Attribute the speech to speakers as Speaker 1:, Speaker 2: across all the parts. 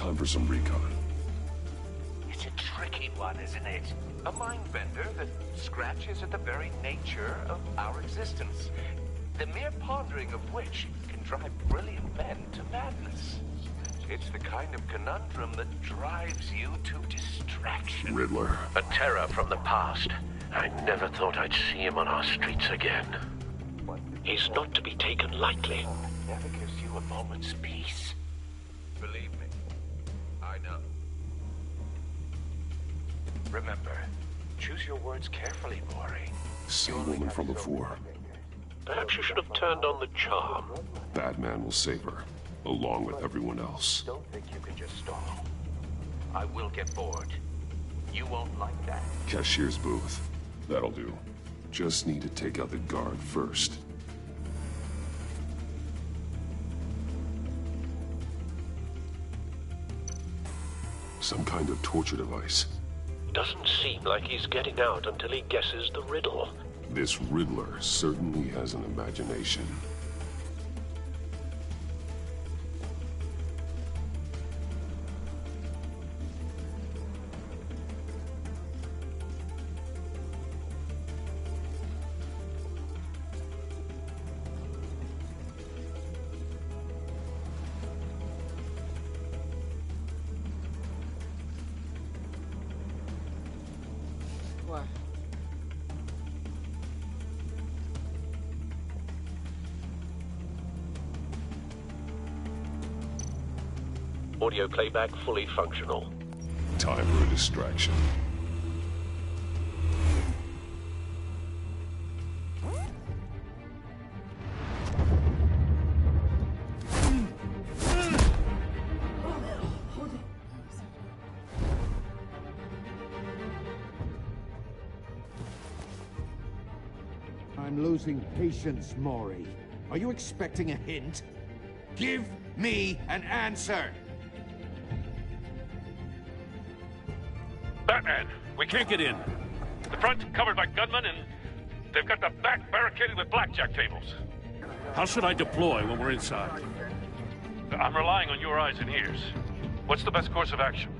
Speaker 1: Time for some recon.
Speaker 2: It's a tricky one, isn't it? A mind bender that scratches at the very nature of our existence. The mere pondering of which can drive brilliant men to madness. It's the kind of conundrum that drives you to distraction.
Speaker 1: Riddler.
Speaker 3: A terror from the past. I never thought I'd see him on our streets again. He's not to be taken lightly.
Speaker 2: Never gives you a moment's peace. Believe me, I know. Remember, choose your words carefully, Maury.
Speaker 1: Same woman from before.
Speaker 3: Perhaps you should have turned on the charm.
Speaker 1: Batman will save her, along with everyone else.
Speaker 2: Don't think you can just stall. I will get bored. You won't like that.
Speaker 1: Cashier's booth. That'll do. Just need to take out the guard first. Some kind of torture device.
Speaker 3: Doesn't seem like he's getting out until he guesses the riddle.
Speaker 1: This Riddler certainly has an imagination.
Speaker 3: Audio playback fully functional.
Speaker 1: Time for a distraction.
Speaker 4: I'm losing patience, Maury. Are you expecting a hint? Give me an answer!
Speaker 5: Batman, we can't get in. The front covered by gunmen, and they've got the back barricaded with blackjack tables. How should I deploy when we're inside? I'm relying on your eyes and ears. What's the best course of action?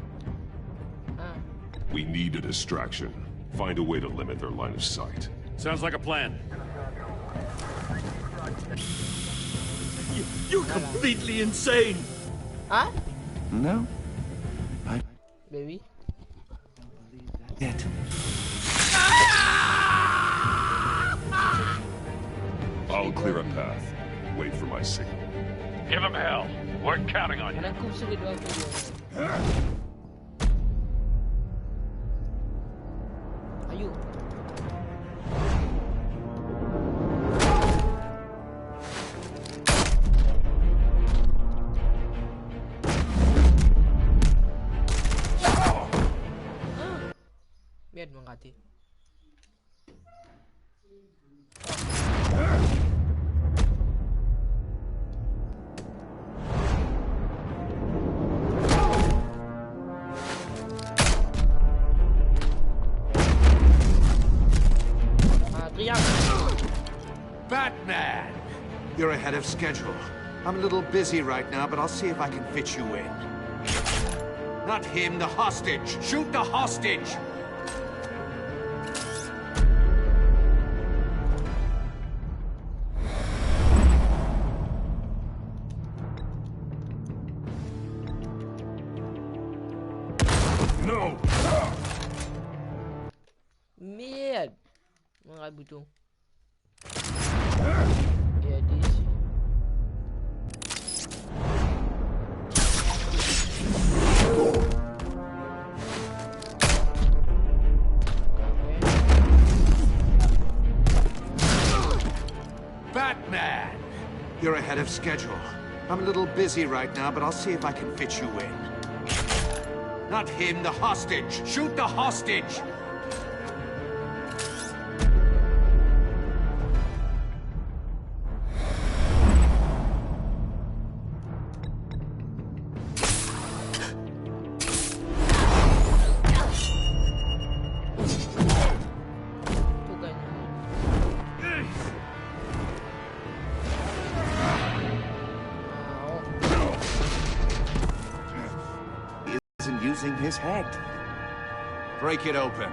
Speaker 1: We need a distraction. Find a way to limit their line of sight.
Speaker 5: Sounds like a plan.
Speaker 6: You're completely insane!
Speaker 7: Huh?
Speaker 6: No.
Speaker 7: Baby?
Speaker 6: Yet.
Speaker 1: I'll clear a path. Wait for my signal.
Speaker 5: Give him hell. We're counting on you.
Speaker 7: Anakku sulit waktu. Ayo. Biar mengkati.
Speaker 4: Batman! You're ahead of schedule. I'm a little busy right now, but I'll see if I can fit you in. Not him, the hostage! Shoot the hostage!
Speaker 1: No!
Speaker 7: Mid. Mga buto. Yeah, this.
Speaker 4: Batman! You're ahead of schedule. I'm a little busy right now, but I'll see if I can fit you in. Not him, the hostage! Shoot the hostage! and using his head. Break it open.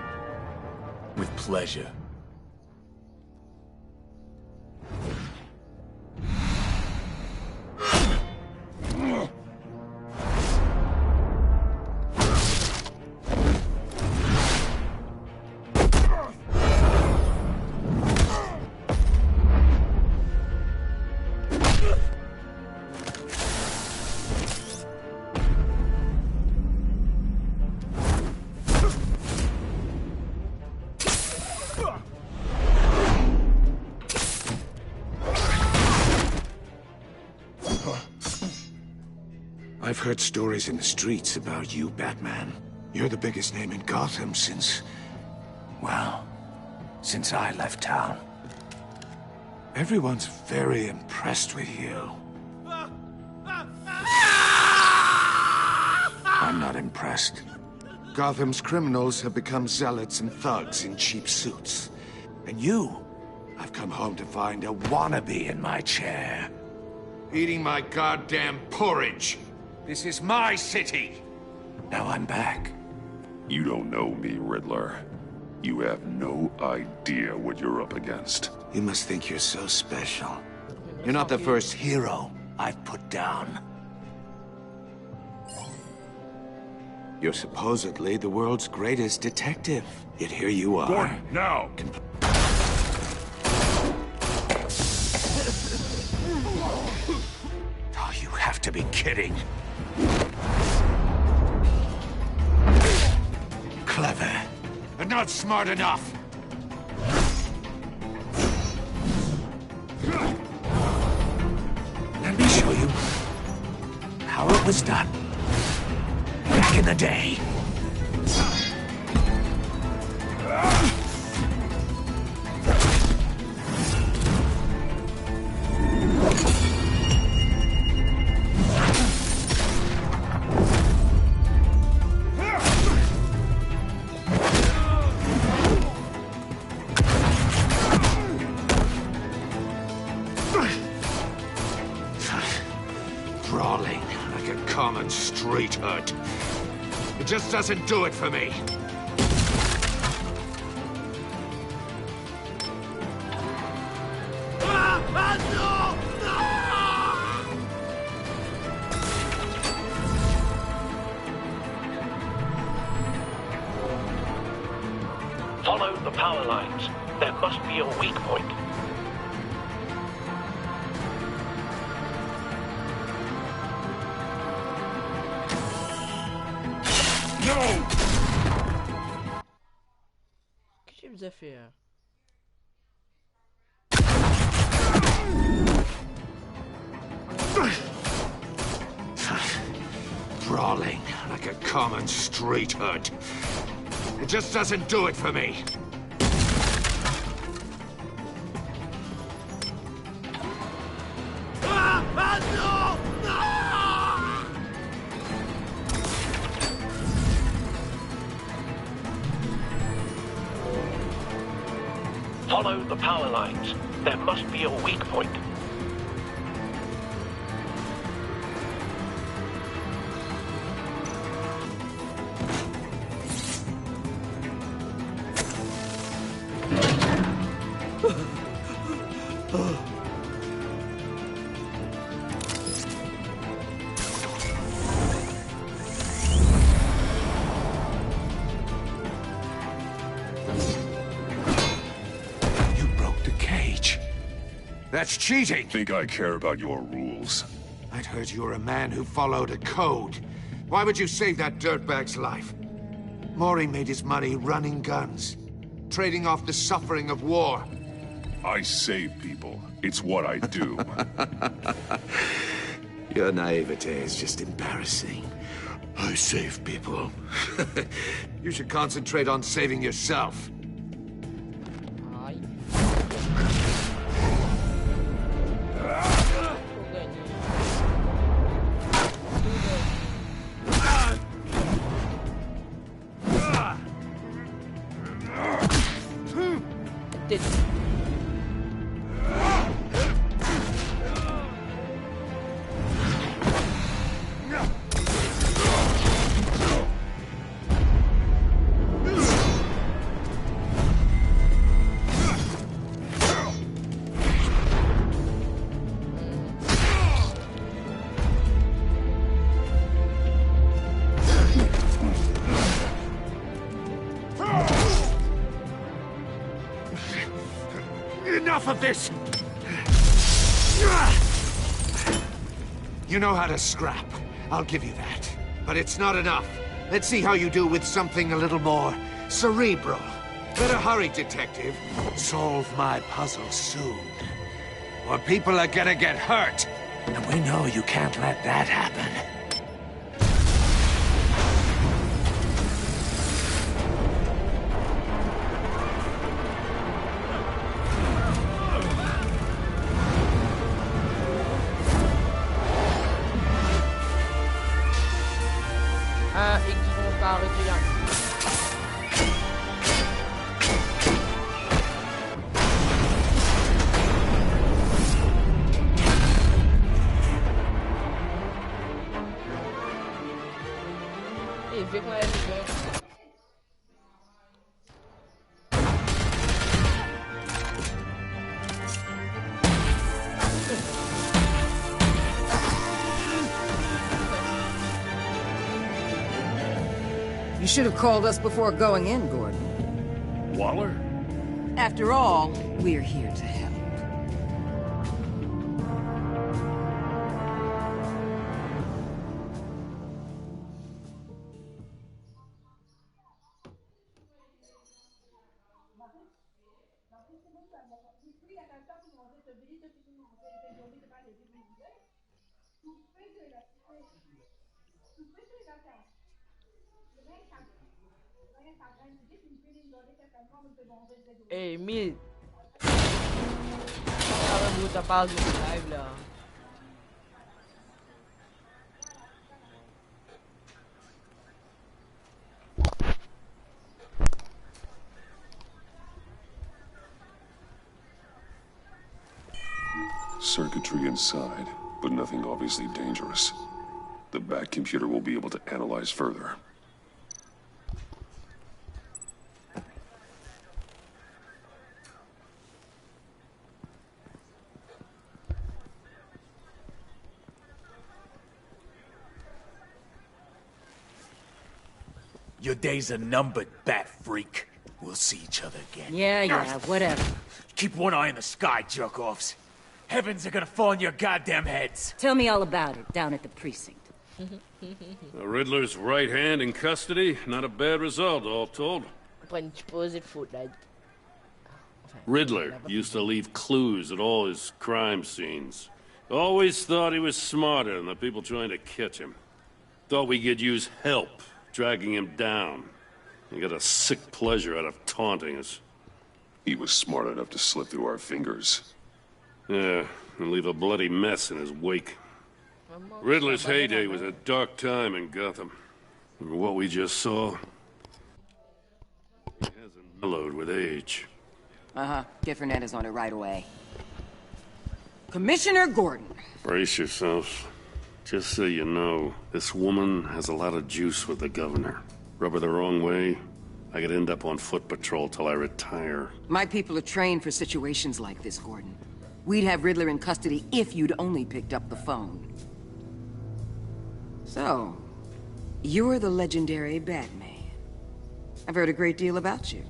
Speaker 6: With pleasure.
Speaker 4: I've heard stories in the streets about you, Batman. You're the biggest name in Gotham since... well, since I left town. Everyone's very impressed with you. I'm not impressed. Gotham's criminals have become zealots and thugs in cheap suits. And you, I've come home to find a wannabe in my chair. Eating my goddamn porridge. This is my city. Now I'm back.
Speaker 1: You don't know me, Riddler. You have no idea what you're up against.
Speaker 4: You must think you're so special. You're not the first hero I've put down. You're supposedly the world's greatest detective. Yet here you are.
Speaker 1: Gordon, now!
Speaker 4: Oh, you have to be kidding. Clever, but not smart enough. Let me show you how it was done back in the day. Brawling like a common street hood. It just doesn't do it for me.
Speaker 3: Follow the power lines. There must be a weak point.
Speaker 7: Que tu as fait?
Speaker 4: Brawling like a common street hood. It just doesn't do it for me.
Speaker 3: Follow the power lines. There must be a weak point.
Speaker 4: That's cheating!
Speaker 1: Think I care about your rules?
Speaker 4: I'd heard you were a man who followed a code. Why would you save that dirtbag's life? Maury made his money running guns, trading off the suffering of war.
Speaker 1: I save people. It's what I do.
Speaker 4: Your naivete is just embarrassing. I save people. You should concentrate on saving yourself. enough of this! You know how to scrap. I'll give you that. But it's not enough. Let's see how you do with something a little more cerebral. Better hurry, detective. Solve my puzzle soon. Or people are gonna get hurt. And we know you can't let that happen.
Speaker 7: Ik ga elkaar uit de Hey, zeg maar even weg.
Speaker 8: You should have called us before going in, Gordon.
Speaker 5: Waller?
Speaker 8: After all, we're here to help.
Speaker 7: Hey, Mil. Parang buta pa ako live lang.
Speaker 1: Circuitry inside, but nothing obviously dangerous. The back computer will be able to analyze further.
Speaker 6: Your days are numbered, bat freak. We'll see each other again.
Speaker 8: Yeah, whatever.
Speaker 6: Keep one eye in the sky, jerk-offs. Heavens are gonna fall on your goddamn heads.
Speaker 8: Tell me all about it down at the precinct.
Speaker 5: The Riddler's right hand in custody. Not a bad result, all told.
Speaker 7: Exposed Fortnite.
Speaker 5: Riddler used to leave clues at all his crime scenes. Always thought he was smarter than the people trying to catch him. Thought we could use help dragging him down. He got a sick pleasure out of taunting us.
Speaker 1: He was smart enough to slip through our fingers.
Speaker 5: Yeah, and leave a bloody mess in his wake. Riddler's heyday was a dark time in Gotham. And what we just saw, he hasn't mellowed with age.
Speaker 8: Uh-huh. Get Fernandez on it right away. Commissioner Gordon.
Speaker 5: Brace yourselves. Just so you know, this woman has a lot of juice with the governor. Rub her the wrong way, I could end up on foot patrol till I retire.
Speaker 8: My people are trained for situations like this, Gordon. We'd have Riddler in custody if you'd only picked up the phone. So, you're the legendary Batman. I've heard a great deal about you.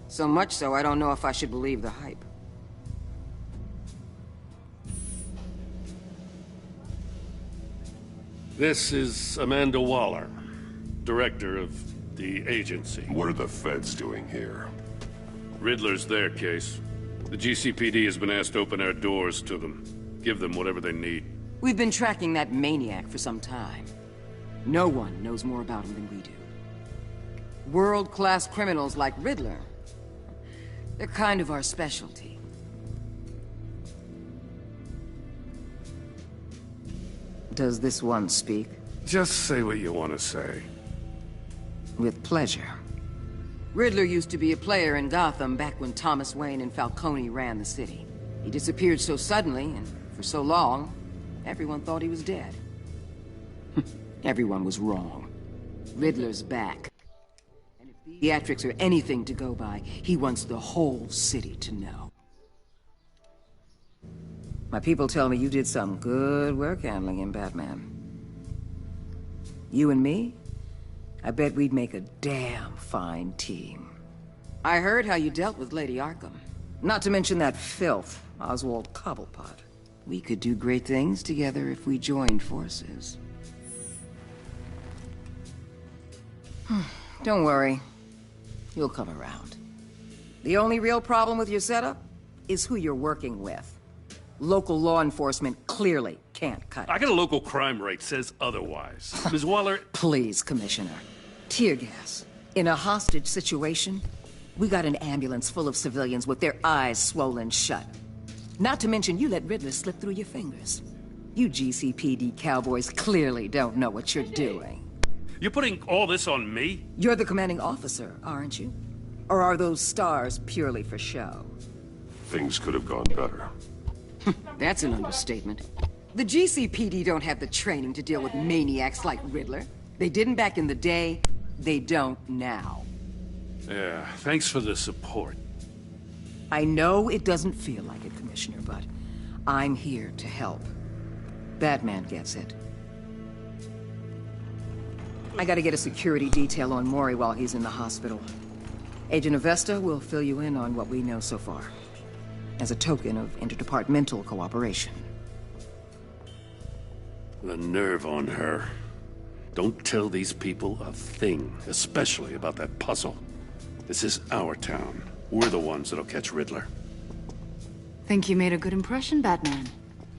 Speaker 8: So much so, I don't know if I should believe the hype.
Speaker 5: This is Amanda Waller, director of the agency.
Speaker 1: What are the feds doing here?
Speaker 5: Riddler's their case. The GCPD has been asked to open our doors to them. Give them whatever they need.
Speaker 8: We've been tracking that maniac for some time. No one knows more about him than we do. World-class criminals like Riddler. They're kind of our specialty. Does this one speak?
Speaker 5: Just say what you want to say.
Speaker 8: With pleasure. Riddler used to be a player in Gotham back when Thomas Wayne and Falcone ran the city. He disappeared so suddenly, and for so long, everyone thought he was dead. Everyone was wrong. Riddler's back. And if theatrics are anything to go by, he wants the whole city to know. My people tell me you did some good work handling him, Batman. You and me? I bet we'd make a damn fine team. I heard how you dealt with Lady Arkham. Not to mention that filth, Oswald Cobblepot. We could do great things together if we joined forces. Don't worry. You'll come around. The only real problem with your setup is who you're working with. Local law enforcement clearly can't cut it.
Speaker 5: I got a local crime rate says otherwise. Ms. Waller...
Speaker 8: Please, Commissioner. Tear gas. In a hostage situation, we got an ambulance full of civilians with their eyes swollen shut. Not to mention you let Riddler slip through your fingers. You GCPD cowboys clearly don't know what you're doing.
Speaker 5: You're putting all this on me?
Speaker 8: You're the commanding officer, aren't you? Or are those stars purely for show?
Speaker 1: Things could have gone better.
Speaker 8: That's an understatement. The GCPD don't have the training to deal with maniacs like Riddler. They didn't back in the day, they don't now.
Speaker 5: Yeah, thanks for the support.
Speaker 8: I know it doesn't feel like it, Commissioner, but I'm here to help. Batman gets it. I gotta get a security detail on Maury while he's in the hospital. Agent Avesta will fill you in on what we know so far, as a token of interdepartmental cooperation.
Speaker 5: The nerve on her. Don't tell these people a thing, especially about that puzzle. This is our town. We're the ones that'll catch Riddler.
Speaker 9: Think you made a good impression, Batman?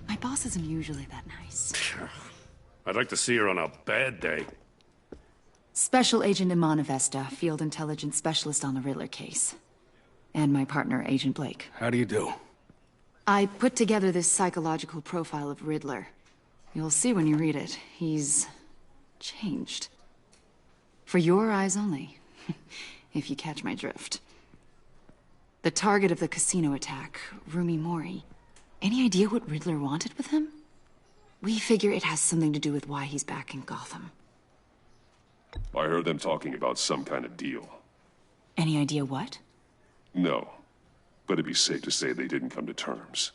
Speaker 9: My boss isn't usually that nice.
Speaker 5: I'd like to see her on a bad day.
Speaker 9: Special Agent Iman Avesta, Field Intelligence Specialist on the Riddler case. And my partner, Agent Blake.
Speaker 6: How do you do?
Speaker 9: I put together this psychological profile of Riddler. You'll see when you read it. He's... changed. For your eyes only, if you catch my drift. The target of the casino attack, Rumi Mori. Any idea what Riddler wanted with him? We figure it has something to do with why he's back in Gotham.
Speaker 1: I heard them talking about some kind of deal.
Speaker 9: Any idea what?
Speaker 1: No, but it'd be safe to say they didn't come to terms.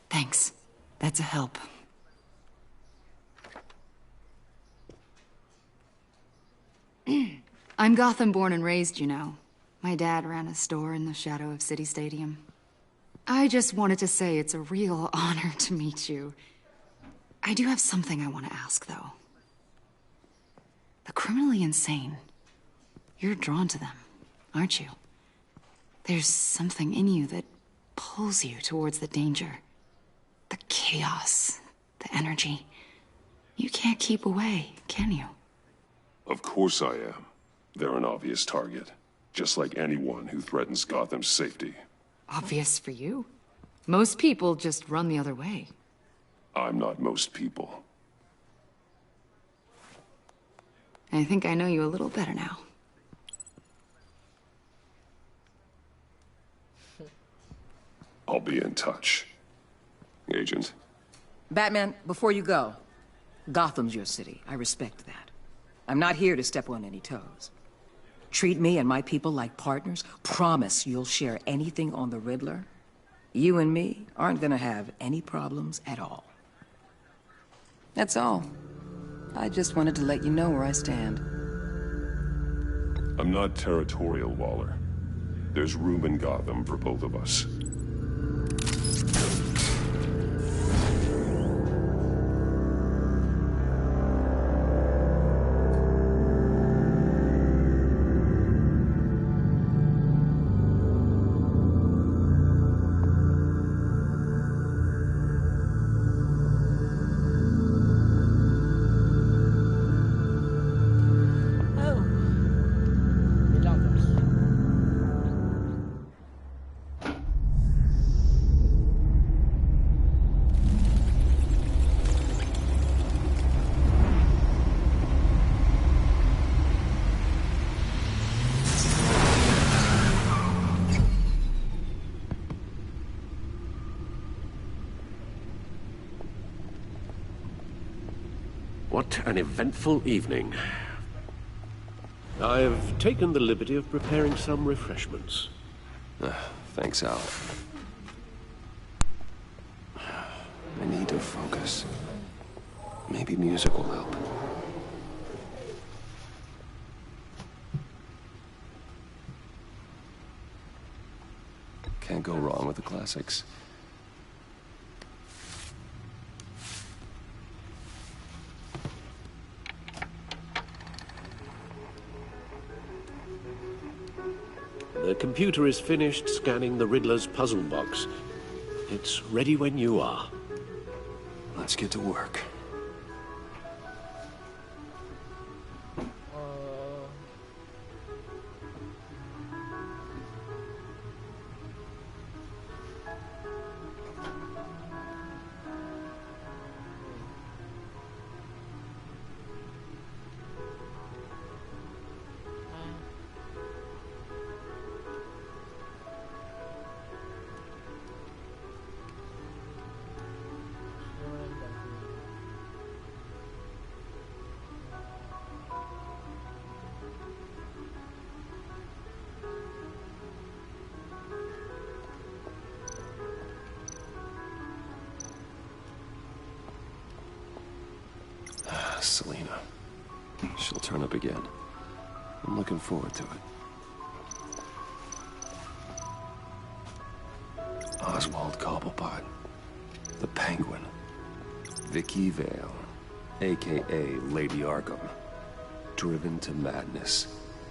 Speaker 9: Thanks. That's a help. I'm Gotham born and raised, you know. My dad ran a store in the shadow of City Stadium. I just wanted to say it's a real honor to meet you. I do have something I want to ask, though. The criminally insane. You're drawn to them, aren't you? There's something in you that pulls you towards the danger. The chaos, the energy. You can't keep away, can you?
Speaker 1: Of course I am. They're an obvious target, just like anyone who threatens Gotham's safety.
Speaker 9: Obvious for you. Most people just run the other way.
Speaker 1: I'm not most people.
Speaker 9: I think I know you a little better now.
Speaker 1: I'll be in touch. Agent?
Speaker 8: Batman, before you go, Gotham's your city. I respect that. I'm not here to step on any toes. Treat me and my people like partners. Promise you'll share anything on the Riddler. You and me aren't gonna have any problems at all. That's all. I just wanted to let you know where I stand.
Speaker 1: I'm not territorial, Waller. There's room in Gotham for both of us.
Speaker 3: What an eventful evening. I've taken the liberty of preparing some refreshments.
Speaker 10: Thanks, Al. I need to focus. Maybe music will help. Can't go wrong with the classics.
Speaker 3: The computer is finished scanning the Riddler's puzzle box. It's ready when you are.
Speaker 10: Let's get to work. Selena. She'll turn up again. I'm looking forward to it. Oswald Cobblepot. The Penguin. Vicky Vale, a.k.a. Lady Arkham. Driven to madness.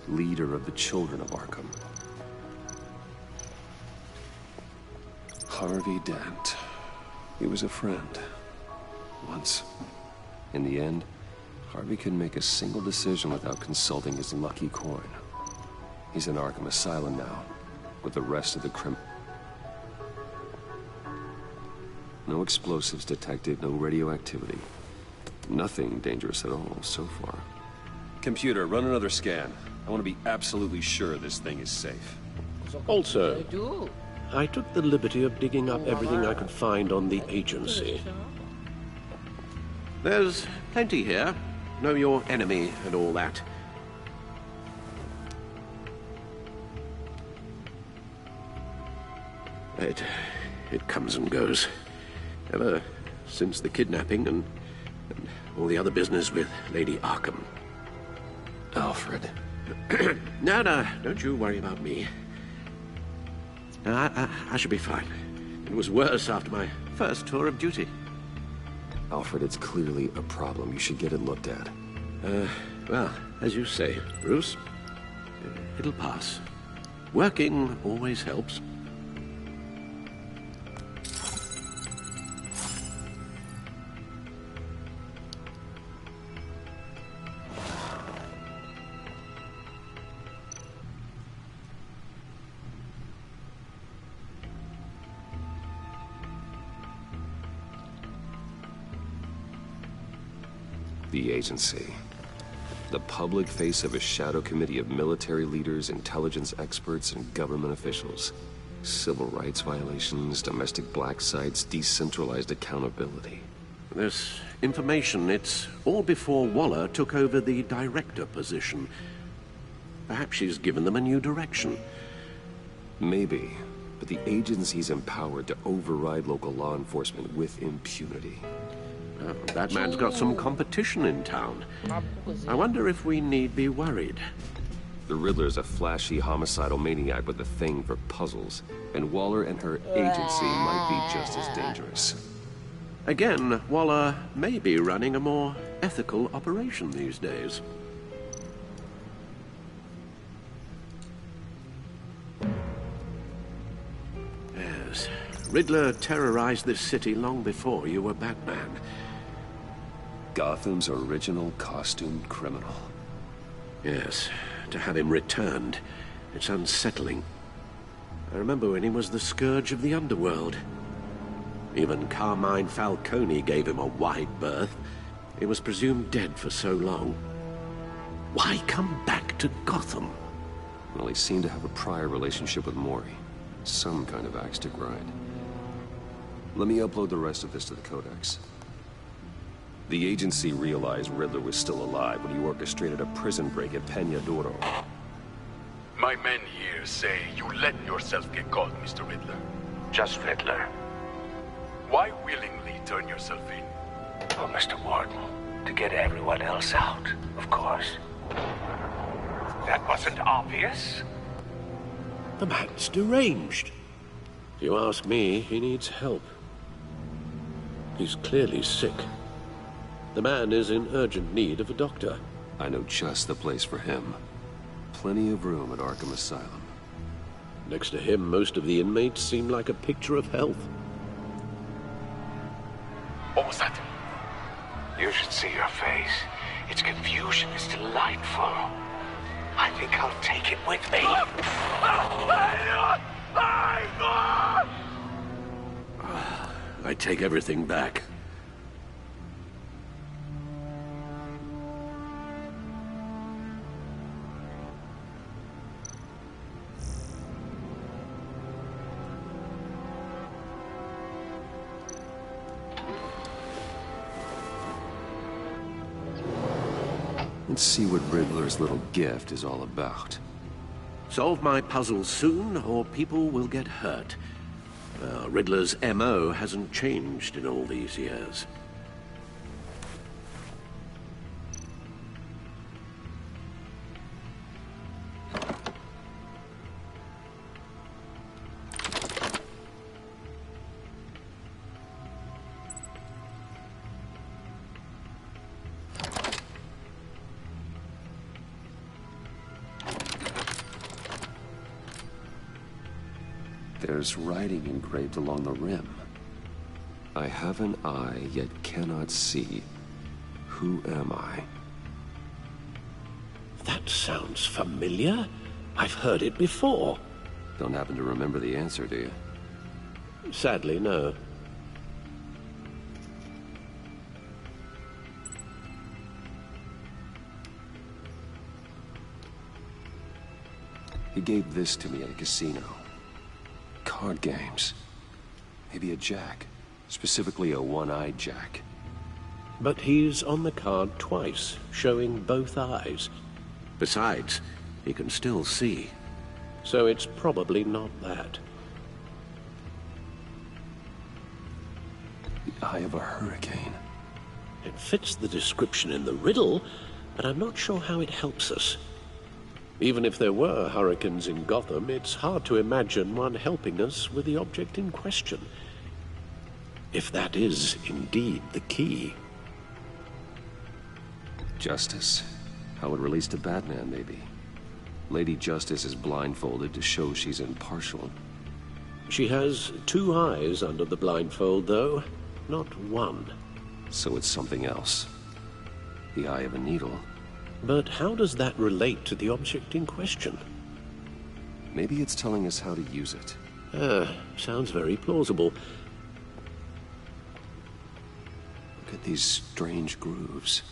Speaker 10: Leader of the Children of Arkham. Harvey Dent. He was a friend. Once. In the end, Harvey couldn't make a single decision without consulting his lucky coin. He's in Arkham Asylum now, with the rest of the No explosives detected, no radioactivity. Nothing dangerous at all, so far. Computer, run another scan. I want to be absolutely sure this thing is safe.
Speaker 3: Also, I took the liberty of digging up everything I could find on the agency. There's plenty here. Know your enemy and all that. It comes and goes. Ever since the kidnapping and all the other business with Lady Arkham.
Speaker 10: Alfred.
Speaker 3: No, don't you worry about me. I should be fine. It was worse after my first tour of duty.
Speaker 10: Alfred, it's clearly a problem. You should get it looked at.
Speaker 3: Well, as you say, Bruce, it'll pass. Working always helps.
Speaker 10: The agency. The public face of a shadow committee of military leaders, intelligence experts, and government officials. Civil rights violations, domestic black sites, decentralized accountability.
Speaker 3: This information, it's all before Waller took over the director position. Perhaps she's given them a new direction.
Speaker 10: Maybe, but the agency's empowered to override local law enforcement with impunity.
Speaker 3: That man's got some competition in town. I wonder if we need be worried.
Speaker 10: The Riddler's a flashy, homicidal maniac with a thing for puzzles, and Waller and her agency might be just as dangerous.
Speaker 3: Again, Waller may be running a more ethical operation these days. Yes, Riddler terrorized this city long before you were Batman.
Speaker 10: Gotham's original costumed criminal.
Speaker 3: Yes, to have him returned, it's unsettling. I remember when he was the scourge of the underworld. Even Carmine Falcone gave him a wide berth. He was presumed dead for so long. Why come back to Gotham?
Speaker 10: Well, he seemed to have a prior relationship with Mori. Some kind of axe to grind. Let me upload the rest of this to the Codex. The agency realized Riddler was still alive when he orchestrated a prison break at Peña Duro.
Speaker 11: My men here say you let yourself get caught, Mr. Riddler.
Speaker 3: Just Riddler.
Speaker 11: Why willingly turn yourself in?
Speaker 3: Oh, Mr. Warden, to get everyone else out, of course.
Speaker 11: That wasn't obvious.
Speaker 3: The man's deranged. If you ask me, he needs help. He's clearly sick. The man is in urgent need of a doctor.
Speaker 10: I know just the place for him. Plenty of room at Arkham Asylum.
Speaker 3: Next to him, most of the inmates seem like a picture of health.
Speaker 11: What was that?
Speaker 12: You should see your face. Its confusion is delightful. I think I'll take it with me.
Speaker 3: I take everything back.
Speaker 10: Let's see what Riddler's little gift is all about.
Speaker 3: Solve my puzzle soon, or people will get hurt. Riddler's MO hasn't changed in all these years.
Speaker 10: There's writing engraved along the rim. I have an eye, yet cannot see. Who am I?
Speaker 3: That sounds familiar. I've heard it before.
Speaker 10: Don't happen to remember the answer, do you?
Speaker 3: Sadly, no.
Speaker 10: He gave this to me at a casino. Card games. Maybe a jack. Specifically a one-eyed jack.
Speaker 3: But he's on the card twice, showing both eyes. Besides, he can still see. So it's probably not that.
Speaker 10: The eye of a hurricane.
Speaker 3: It fits the description in the riddle, but I'm not sure how it helps us. Even if there were hurricanes in Gotham, it's hard to imagine one helping us with the object in question. If that is indeed the key.
Speaker 10: Justice. How it relates to Batman, maybe. Lady Justice is blindfolded to show she's impartial.
Speaker 3: She has two eyes under the blindfold, though, not one.
Speaker 10: So it's something else. The eye of a needle.
Speaker 3: But how does that relate to the object in question?
Speaker 10: Maybe it's telling us how to use it.
Speaker 3: Sounds very plausible.
Speaker 10: Look at these strange grooves.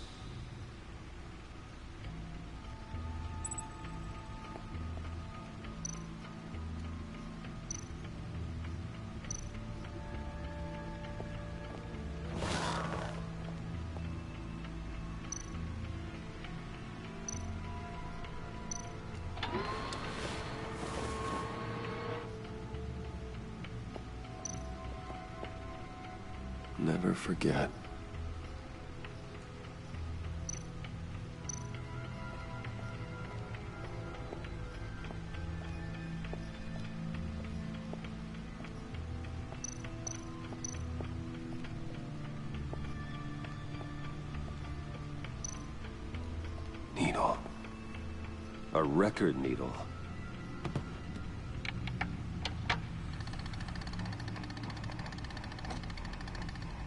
Speaker 10: Never forget. Needle. A record needle.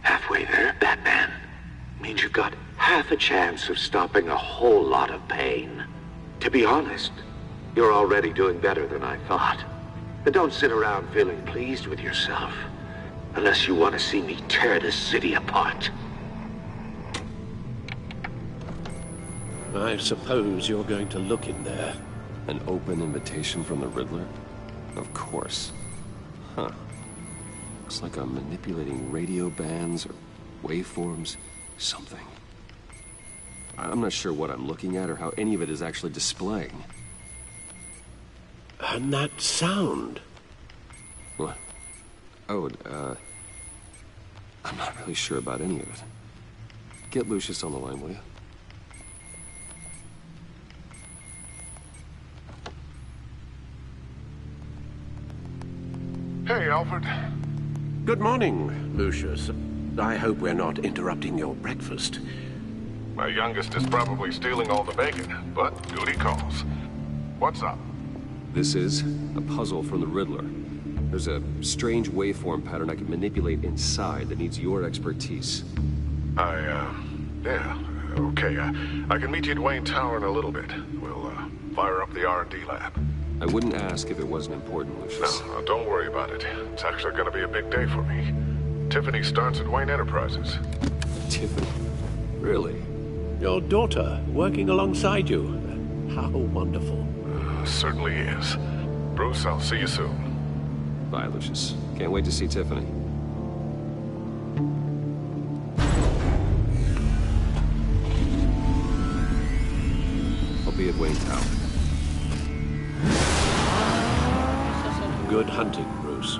Speaker 12: Halfway there, Batman. Means you've got half a chance of stopping a whole lot of pain. To be honest, you're already doing better than I thought. But don't sit around feeling pleased with yourself. Unless you want to see me tear this city apart.
Speaker 3: I suppose you're going to look in there.
Speaker 10: An open invitation from the Riddler? Of course. Huh. Looks like I'm manipulating radio bands or waveforms, something. I'm not sure what I'm looking at or how any of it is actually displaying.
Speaker 3: And that sound.
Speaker 10: What? Oh, I'm not really sure about any of it. Get Lucius on the line, will you?
Speaker 11: Hey,
Speaker 13: Alfred.
Speaker 3: Good morning, Lucius. I hope we're not interrupting your breakfast.
Speaker 13: My youngest is probably stealing all the bacon, but duty calls. What's up?
Speaker 10: This is a puzzle from the Riddler. There's a strange waveform pattern I can manipulate inside that needs your expertise.
Speaker 13: Yeah, okay. I can meet you at Wayne Tower in a little bit. We'll, fire up the R&D lab.
Speaker 10: I wouldn't ask if it wasn't important, Lucius.
Speaker 13: No, don't worry about it. It's actually gonna be a big day for me. Tiffany starts at Wayne Enterprises.
Speaker 10: Tiffany? Really?
Speaker 3: Your daughter, working alongside you. How wonderful.
Speaker 13: Certainly is. Bruce, I'll see you soon.
Speaker 10: Bye, Lucius. Can't wait to see Tiffany. I'll be at Wayne Tower.
Speaker 3: Good hunting, Bruce.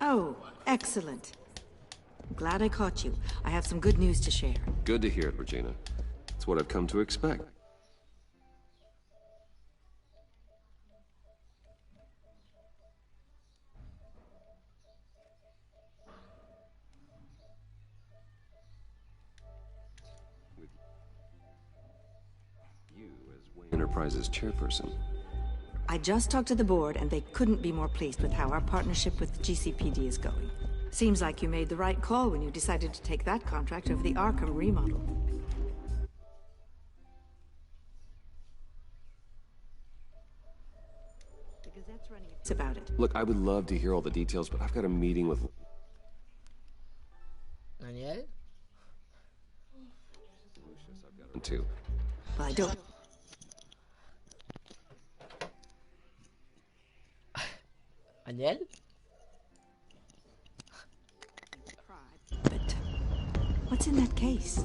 Speaker 14: Oh, excellent. I'm glad I caught you. I have some good news to share.
Speaker 10: Good to hear it, Regina. It's what I've come to expect. With you as Wayne Enterprises chairperson.
Speaker 14: I just talked to the board, and they couldn't be more pleased with how our partnership with GCPD is going. Seems like you made the right call when you decided to take that contract over the Arkham remodel. The Gazette's running it's about it.
Speaker 10: Look, I would love to hear all the details, but I've got a meeting with...
Speaker 7: Daniel?
Speaker 10: Lucius, I've got one too.
Speaker 14: Well, I don't...
Speaker 7: Daniel?
Speaker 14: But what's in that case?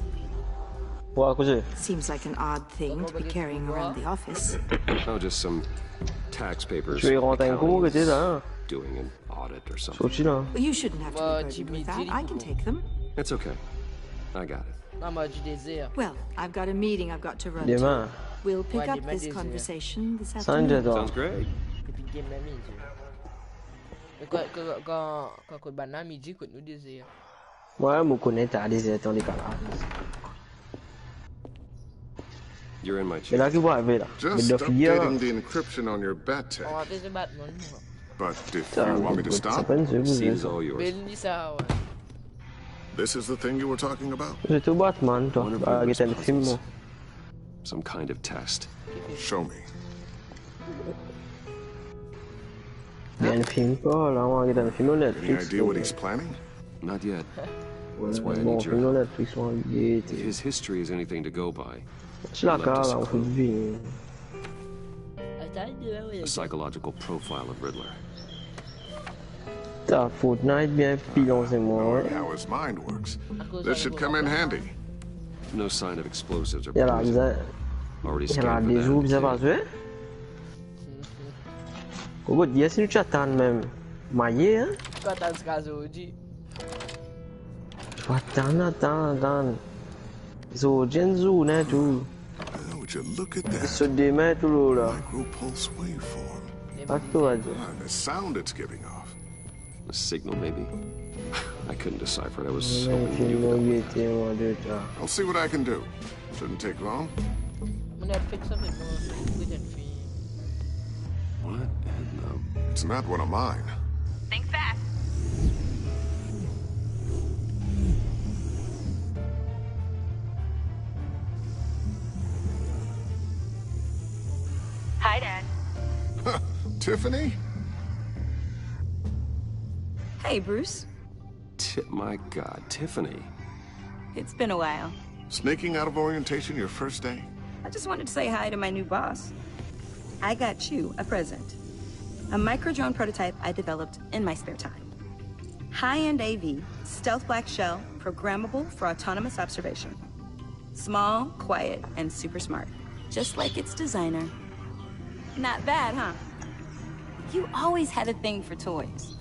Speaker 14: Seems like an odd thing to be carrying around the office.
Speaker 10: Oh, just some tax papers.
Speaker 15: Tu veux rentrer un gros que t'es là?
Speaker 10: Doing an audit or something.
Speaker 14: Well, you shouldn't have to be burdened with that. I can take them.
Speaker 10: It's okay. I got it.
Speaker 14: Well, I've got a meeting I've got to run
Speaker 15: Demain.
Speaker 14: to. We'll pick up this conversation this afternoon.
Speaker 10: Sounds great.
Speaker 7: Quand on banana midi, qu'on nous désire.
Speaker 15: Ouais, je connais ta désir dans les canards.
Speaker 10: You're in my
Speaker 15: Mais là, qui va arriver là?
Speaker 13: Just updating the encryption on your bat tag.
Speaker 7: On va faire ce Batman.
Speaker 13: But if you want me to stop,
Speaker 10: seat's all yours.
Speaker 13: This is the thing you were talking about?
Speaker 15: C'est tout Batman, toi. Bah, qui le film, moi.
Speaker 10: Some kind of test.
Speaker 13: Show me.
Speaker 15: Il y a un film pas, là, on regarde un film sur
Speaker 13: Any
Speaker 15: Netflix.
Speaker 13: idea what he's planning?
Speaker 10: Not yet. That's why I
Speaker 15: Bon,
Speaker 10: need
Speaker 15: film
Speaker 10: your
Speaker 15: sur
Speaker 10: help.
Speaker 15: Netflix, on regarde.
Speaker 10: If his history is anything to go by,
Speaker 15: C'est la cara, là, on fait le film.
Speaker 10: a psychological profile of Riddler.
Speaker 15: T'as Fortnite bien pilon, c'est moi.
Speaker 13: Knowing how his mind works. This should come in handy.
Speaker 10: No sign of explosives or
Speaker 15: Il y a la
Speaker 10: poison.
Speaker 15: misère.
Speaker 10: Already
Speaker 15: Il y a
Speaker 10: scanned
Speaker 15: des
Speaker 10: for
Speaker 15: jours,
Speaker 10: that.
Speaker 15: ça va jouer. Au bout de 10 minutes, tu attends même. Maillé, hein?
Speaker 7: Quand t'as ce cas aujourd'hui.
Speaker 15: Tu attends. Zodien, né, tout.
Speaker 13: Would you look at that?
Speaker 15: Se démet tout là.
Speaker 13: Micropulse waveform.
Speaker 15: Pas tout à dire.
Speaker 13: And the sound it's giving off.
Speaker 10: A signal, maybe? I couldn't decipher it. I was hoping you would.
Speaker 13: I'll see what I can do. Shouldn't take long.
Speaker 7: Netflix avec moi.
Speaker 10: What in the...
Speaker 13: It's not one of mine.
Speaker 16: Think fast. Hi, Dad.
Speaker 13: Tiffany?
Speaker 16: Hey, Bruce.
Speaker 10: My God, Tiffany.
Speaker 16: It's been a while.
Speaker 13: Sneaking out of orientation your first day?
Speaker 16: I just wanted to say hi to my new boss. I got you a present. A micro-drone prototype I developed in my spare time. High-end AV, stealth black shell, programmable for autonomous observation. Small, quiet, and super smart. Just like its designer. Not bad, huh? You always had a thing for toys.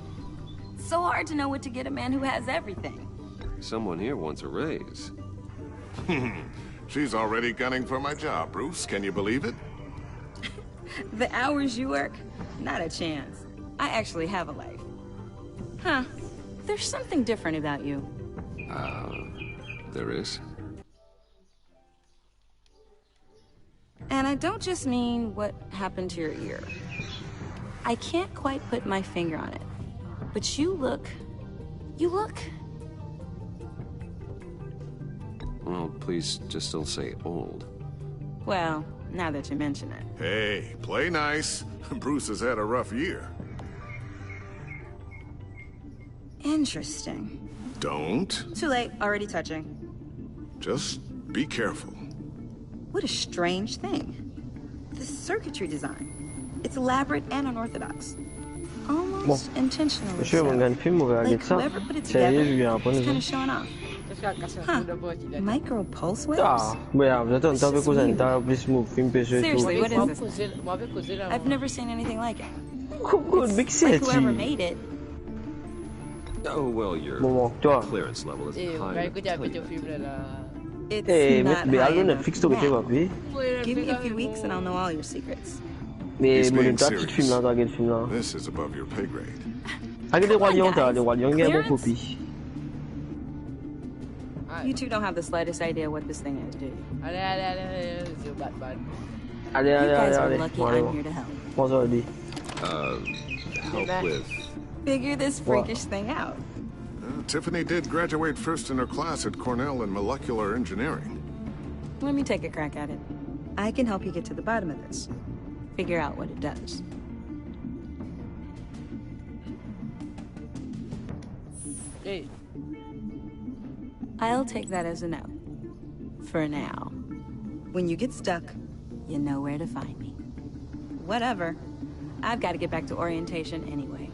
Speaker 16: So hard to know what to get a man who has everything.
Speaker 10: Someone here wants a raise.
Speaker 13: She's already gunning for my job, Bruce. Can you believe it?
Speaker 16: The hours you work? Not a chance. I actually have a life. Huh. There's something different about you.
Speaker 10: There is?
Speaker 16: And I don't just mean what happened to your ear. I can't quite put my finger on it. But you look...
Speaker 10: Well, please just don't say old.
Speaker 16: Well, now that you mention it.
Speaker 13: Hey, play nice. Bruce has had a rough year.
Speaker 16: Interesting.
Speaker 13: Don't.
Speaker 16: Too late, already touching.
Speaker 13: Just be careful.
Speaker 16: What a strange thing. The circuitry design. It's elaborate and unorthodox. Almost intentionally
Speaker 15: Je vais regarder un film, on va regarder ça. Sérieux, je viens apprendre
Speaker 16: kind
Speaker 15: ça.
Speaker 16: of showing off. Huh. Micro pulse waves?
Speaker 15: Ah, ouais, vous êtes un peu comme ça, un peu plus move, film pêcheur.
Speaker 16: Seriously, what is this? I've never seen anything like it.
Speaker 15: Good, big
Speaker 16: Like whoever made it.
Speaker 10: Oh, well, your
Speaker 15: Bon, toi.
Speaker 10: clearance level is high enough to tell you that.
Speaker 16: It's
Speaker 15: Eh,
Speaker 16: not
Speaker 15: mais
Speaker 16: high
Speaker 15: allô,
Speaker 16: enough
Speaker 15: Netflix, toi, tu vas
Speaker 16: now.
Speaker 15: payer.
Speaker 16: Give me a few weeks and I'll know all your secrets.
Speaker 15: Mais
Speaker 13: He's
Speaker 15: bon,
Speaker 13: being
Speaker 15: t'as petit film là, t'as quel film là?
Speaker 13: This is above your pay grade.
Speaker 15: Regarde les Rois Lions, t'as les Rois Lions, il y a une bonne copie.
Speaker 16: You two don't have the slightest idea what this thing is, do you?
Speaker 7: Allez, allez, allez, c'est Batman.
Speaker 15: Allez,
Speaker 16: You
Speaker 15: allez,
Speaker 16: guys
Speaker 15: allez,
Speaker 16: are
Speaker 15: allez.
Speaker 16: lucky
Speaker 15: Bon, allez,
Speaker 16: I'm
Speaker 15: bon.
Speaker 16: here to help.
Speaker 15: Bon, ça va dire.
Speaker 10: Help with...
Speaker 16: Figure this freakish thing out.
Speaker 13: Tiffany did graduate first in her class at Cornell in molecular engineering.
Speaker 16: Let me take a crack at it. I can help you get to the bottom of this. Figure out what it does.
Speaker 7: Hey.
Speaker 16: I'll take that as a no. For now. When you get stuck, you know where to find me. Whatever. I've got to get back to orientation anyway.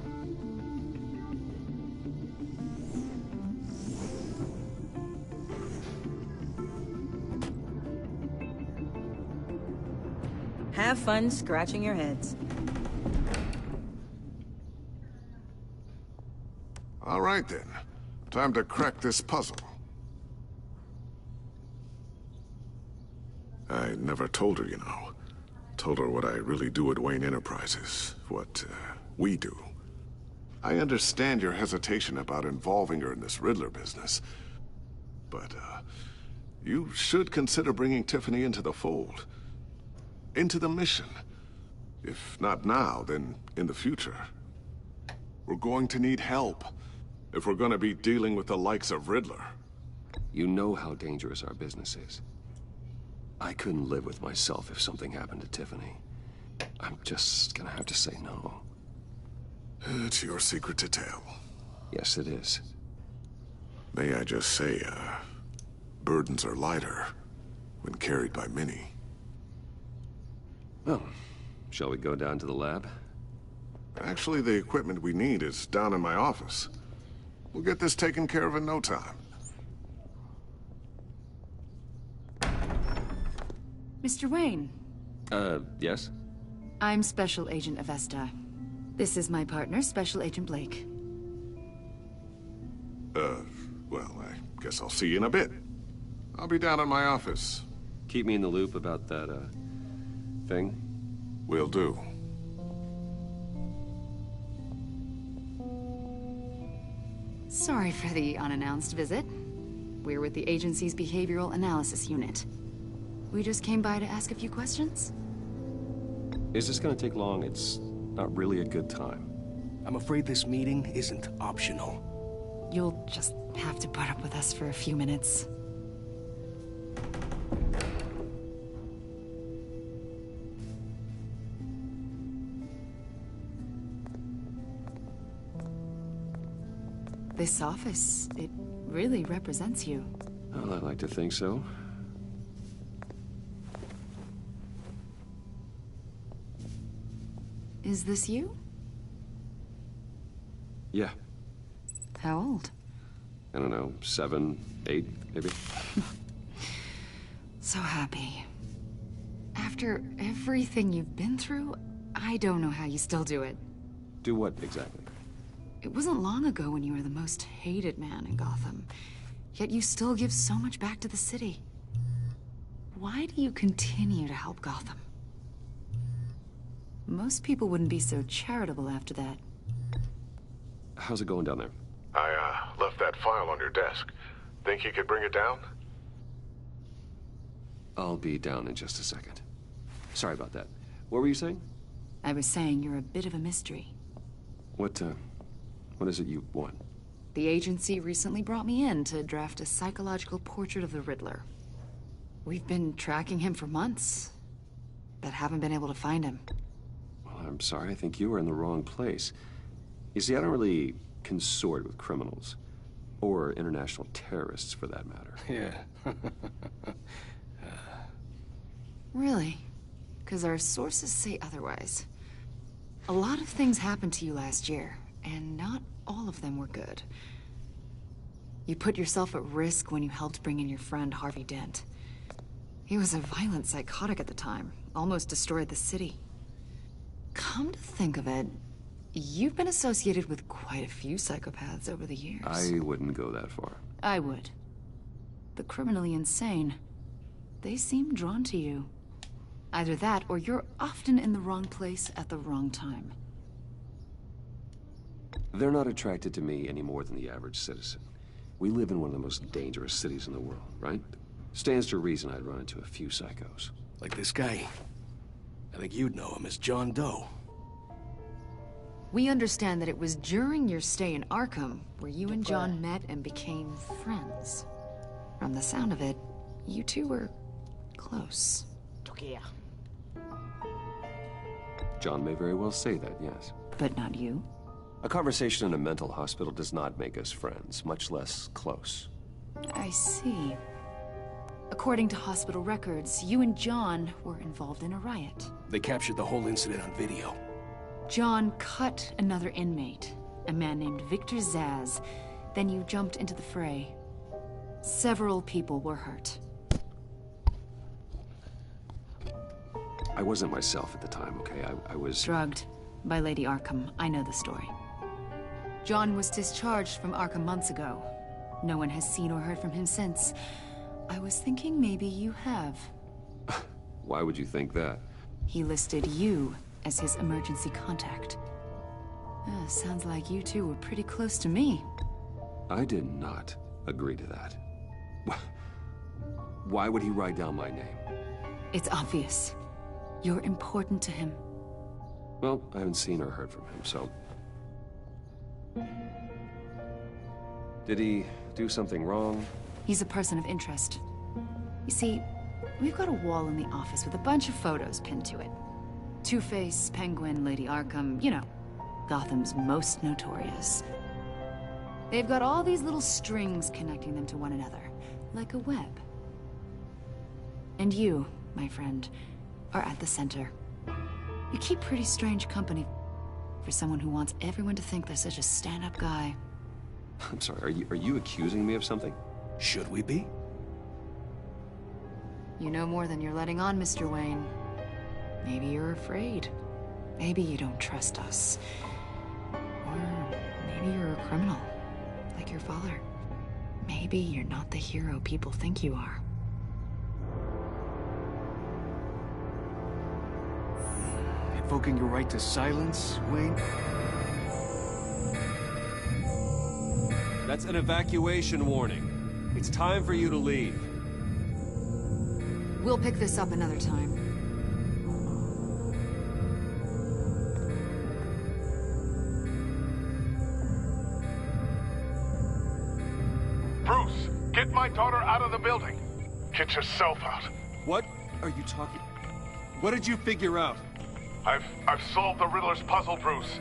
Speaker 16: Have fun scratching your heads.
Speaker 13: All right, then. Time to crack this puzzle. I never told her, you know. Told her what I really do at Wayne Enterprises. What, we do. I understand your hesitation about involving her in this Riddler business. But, you should consider bringing Tiffany into the fold. Into the mission. If not now, then in the future. We're going to need help. If we're gonna be dealing with the likes of Riddler.
Speaker 10: You know how dangerous our business is. I couldn't live with myself if something happened to Tiffany. I'm just gonna have to say no.
Speaker 13: It's your secret to tell.
Speaker 10: Yes, it is.
Speaker 13: May I just say, burdens are lighter when carried by many.
Speaker 10: Well, shall we go down to the lab?
Speaker 13: Actually, the equipment we need is down in my office. We'll get this taken care of in no time.
Speaker 9: Mr. Wayne.
Speaker 10: Yes?
Speaker 9: I'm Special Agent Avesta. This is my partner, Special Agent Blake.
Speaker 13: Well, I guess I'll see you in a bit. I'll be down in my office.
Speaker 10: Keep me in the loop about that, thing.
Speaker 13: Will do.
Speaker 9: Sorry for the unannounced visit. We're with the agency's Behavioral Analysis Unit. We just came by to ask a few questions.
Speaker 10: Is this gonna take long? It's not really a good time.
Speaker 17: I'm afraid this meeting isn't optional.
Speaker 9: You'll just have to put up with us for a few minutes. This office, it really represents you.
Speaker 10: Well, I like to think so.
Speaker 9: Is this you?
Speaker 10: Yeah.
Speaker 9: How old?
Speaker 10: I don't know, 7, 8, maybe?
Speaker 9: So happy. After everything you've been through, I don't know how you still do it.
Speaker 10: Do what, exactly?
Speaker 9: It wasn't long ago when you were the most hated man in Gotham. Yet you still give so much back to the city. Why do you continue to help Gotham? Most people wouldn't be so charitable after that.
Speaker 10: How's it going down there?
Speaker 13: I, left that file on your desk. Think you could bring it down?
Speaker 10: I'll be down in just a second. Sorry about that. What were you saying?
Speaker 9: I was saying you're a bit of a mystery.
Speaker 10: What is it you want?
Speaker 9: The agency recently brought me in to draft a psychological portrait of the Riddler. We've been tracking him for months, but haven't been able to find him.
Speaker 10: Well, I'm sorry. I think you were in the wrong place. You see, I don't really consort with criminals. Or international terrorists, for that matter.
Speaker 17: Yeah.
Speaker 9: Really? Because our sources say otherwise. A lot of things happened to you last year, and not all of them were good. You put yourself at risk when you helped bring in your friend Harvey Dent. He was a violent psychotic at the time, almost destroyed the city. Come to think of it, you've been associated with quite a few psychopaths over the years.
Speaker 10: I wouldn't go that far.
Speaker 9: I would. The criminally insane. They seem drawn to you. Either that, or you're often in the wrong place at the wrong time.
Speaker 10: They're not attracted to me any more than the average citizen. We live in one of the most dangerous cities in the world, right? Stands to reason I'd run into a few psychos.
Speaker 17: Like this guy. I think you'd know him as John Doe.
Speaker 9: We understand that it was during your stay in Arkham where you and John met and became friends. From the sound of it, you two were close.
Speaker 10: John may very well say that, yes.
Speaker 9: But not you?
Speaker 10: A conversation in a mental hospital does not make us friends, much less close.
Speaker 9: I see. According to hospital records, you and John were involved in a riot.
Speaker 17: They captured the whole incident on video.
Speaker 9: John cut another inmate, a man named Victor Zaz. Then you jumped into the fray. Several people were hurt.
Speaker 10: I wasn't myself at the time, okay? I was...
Speaker 9: Drugged by Lady Arkham. I know the story. John was discharged from Arkham months ago. No one has seen or heard from him since. I was thinking maybe you have.
Speaker 10: Why would you think that?
Speaker 9: He listed you as his emergency contact. Sounds like you two were pretty close to me.
Speaker 10: I did not agree to that. Why would he write down my name?
Speaker 9: It's obvious. You're important to him.
Speaker 10: Well, I haven't seen or heard from him, so... Did he do something wrong?
Speaker 9: He's a person of interest. You see, we've got a wall in the office with a bunch of photos pinned to it. Two-Face, Penguin, Lady Arkham, you know, Gotham's most notorious. They've got all these little strings connecting them to one another, like a web. And you, my friend, are at the center. You keep pretty strange company for someone who wants everyone to think they're such a stand-up guy.
Speaker 10: I'm sorry, are you accusing me of something?
Speaker 17: Should we be?
Speaker 9: You know more than you're letting on, Mr. Wayne. Maybe you're afraid. Maybe you don't trust us. Or maybe you're a criminal, like your father. Maybe you're not the hero people think you are.
Speaker 17: Invoking your right to silence, Wayne?
Speaker 10: That's an evacuation warning. It's time for you to leave.
Speaker 9: We'll pick this up another time.
Speaker 13: Bruce, get my daughter out of the building. Get yourself out.
Speaker 10: What are you talking... What did you figure out?
Speaker 13: I've solved the Riddler's puzzle, Bruce.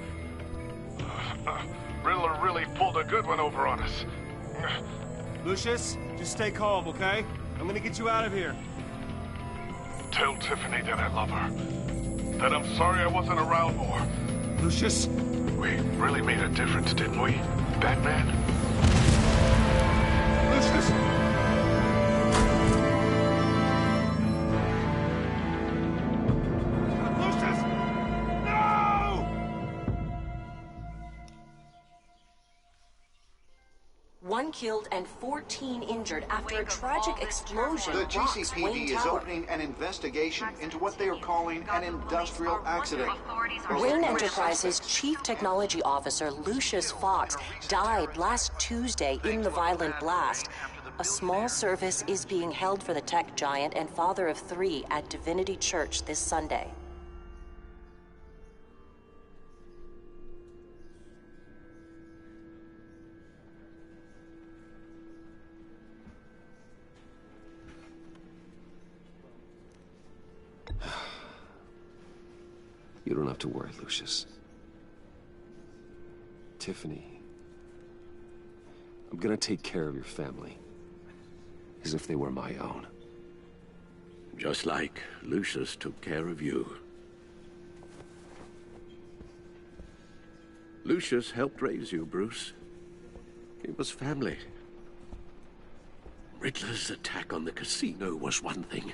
Speaker 13: Riddler really pulled a good one over on us.
Speaker 5: Lucius, just stay calm, okay? I'm gonna get you out of here.
Speaker 13: Tell Tiffany that I love her. That I'm sorry I wasn't around more.
Speaker 5: Lucius,
Speaker 13: We really made a difference, didn't we, Batman? Lucius!
Speaker 18: One killed and 14 injured after a tragic explosion
Speaker 19: The
Speaker 18: rocks
Speaker 19: GCPD
Speaker 18: Wayne
Speaker 19: is
Speaker 18: Tower.
Speaker 19: opening an investigation into what they are calling an industrial accident.
Speaker 18: Wayne Enterprises' Chief Technology Officer Lucius Fox died last Tuesday in the violent blast. A small service is being held for the tech giant and father of 3 at Divinity Church this Sunday.
Speaker 10: You don't have to worry, Lucius. Tiffany, I'm gonna take care of your family. As if they were my own.
Speaker 3: Just like Lucius took care of you. Lucius helped raise you, Bruce. It was family. Riddler's attack on the casino was one thing.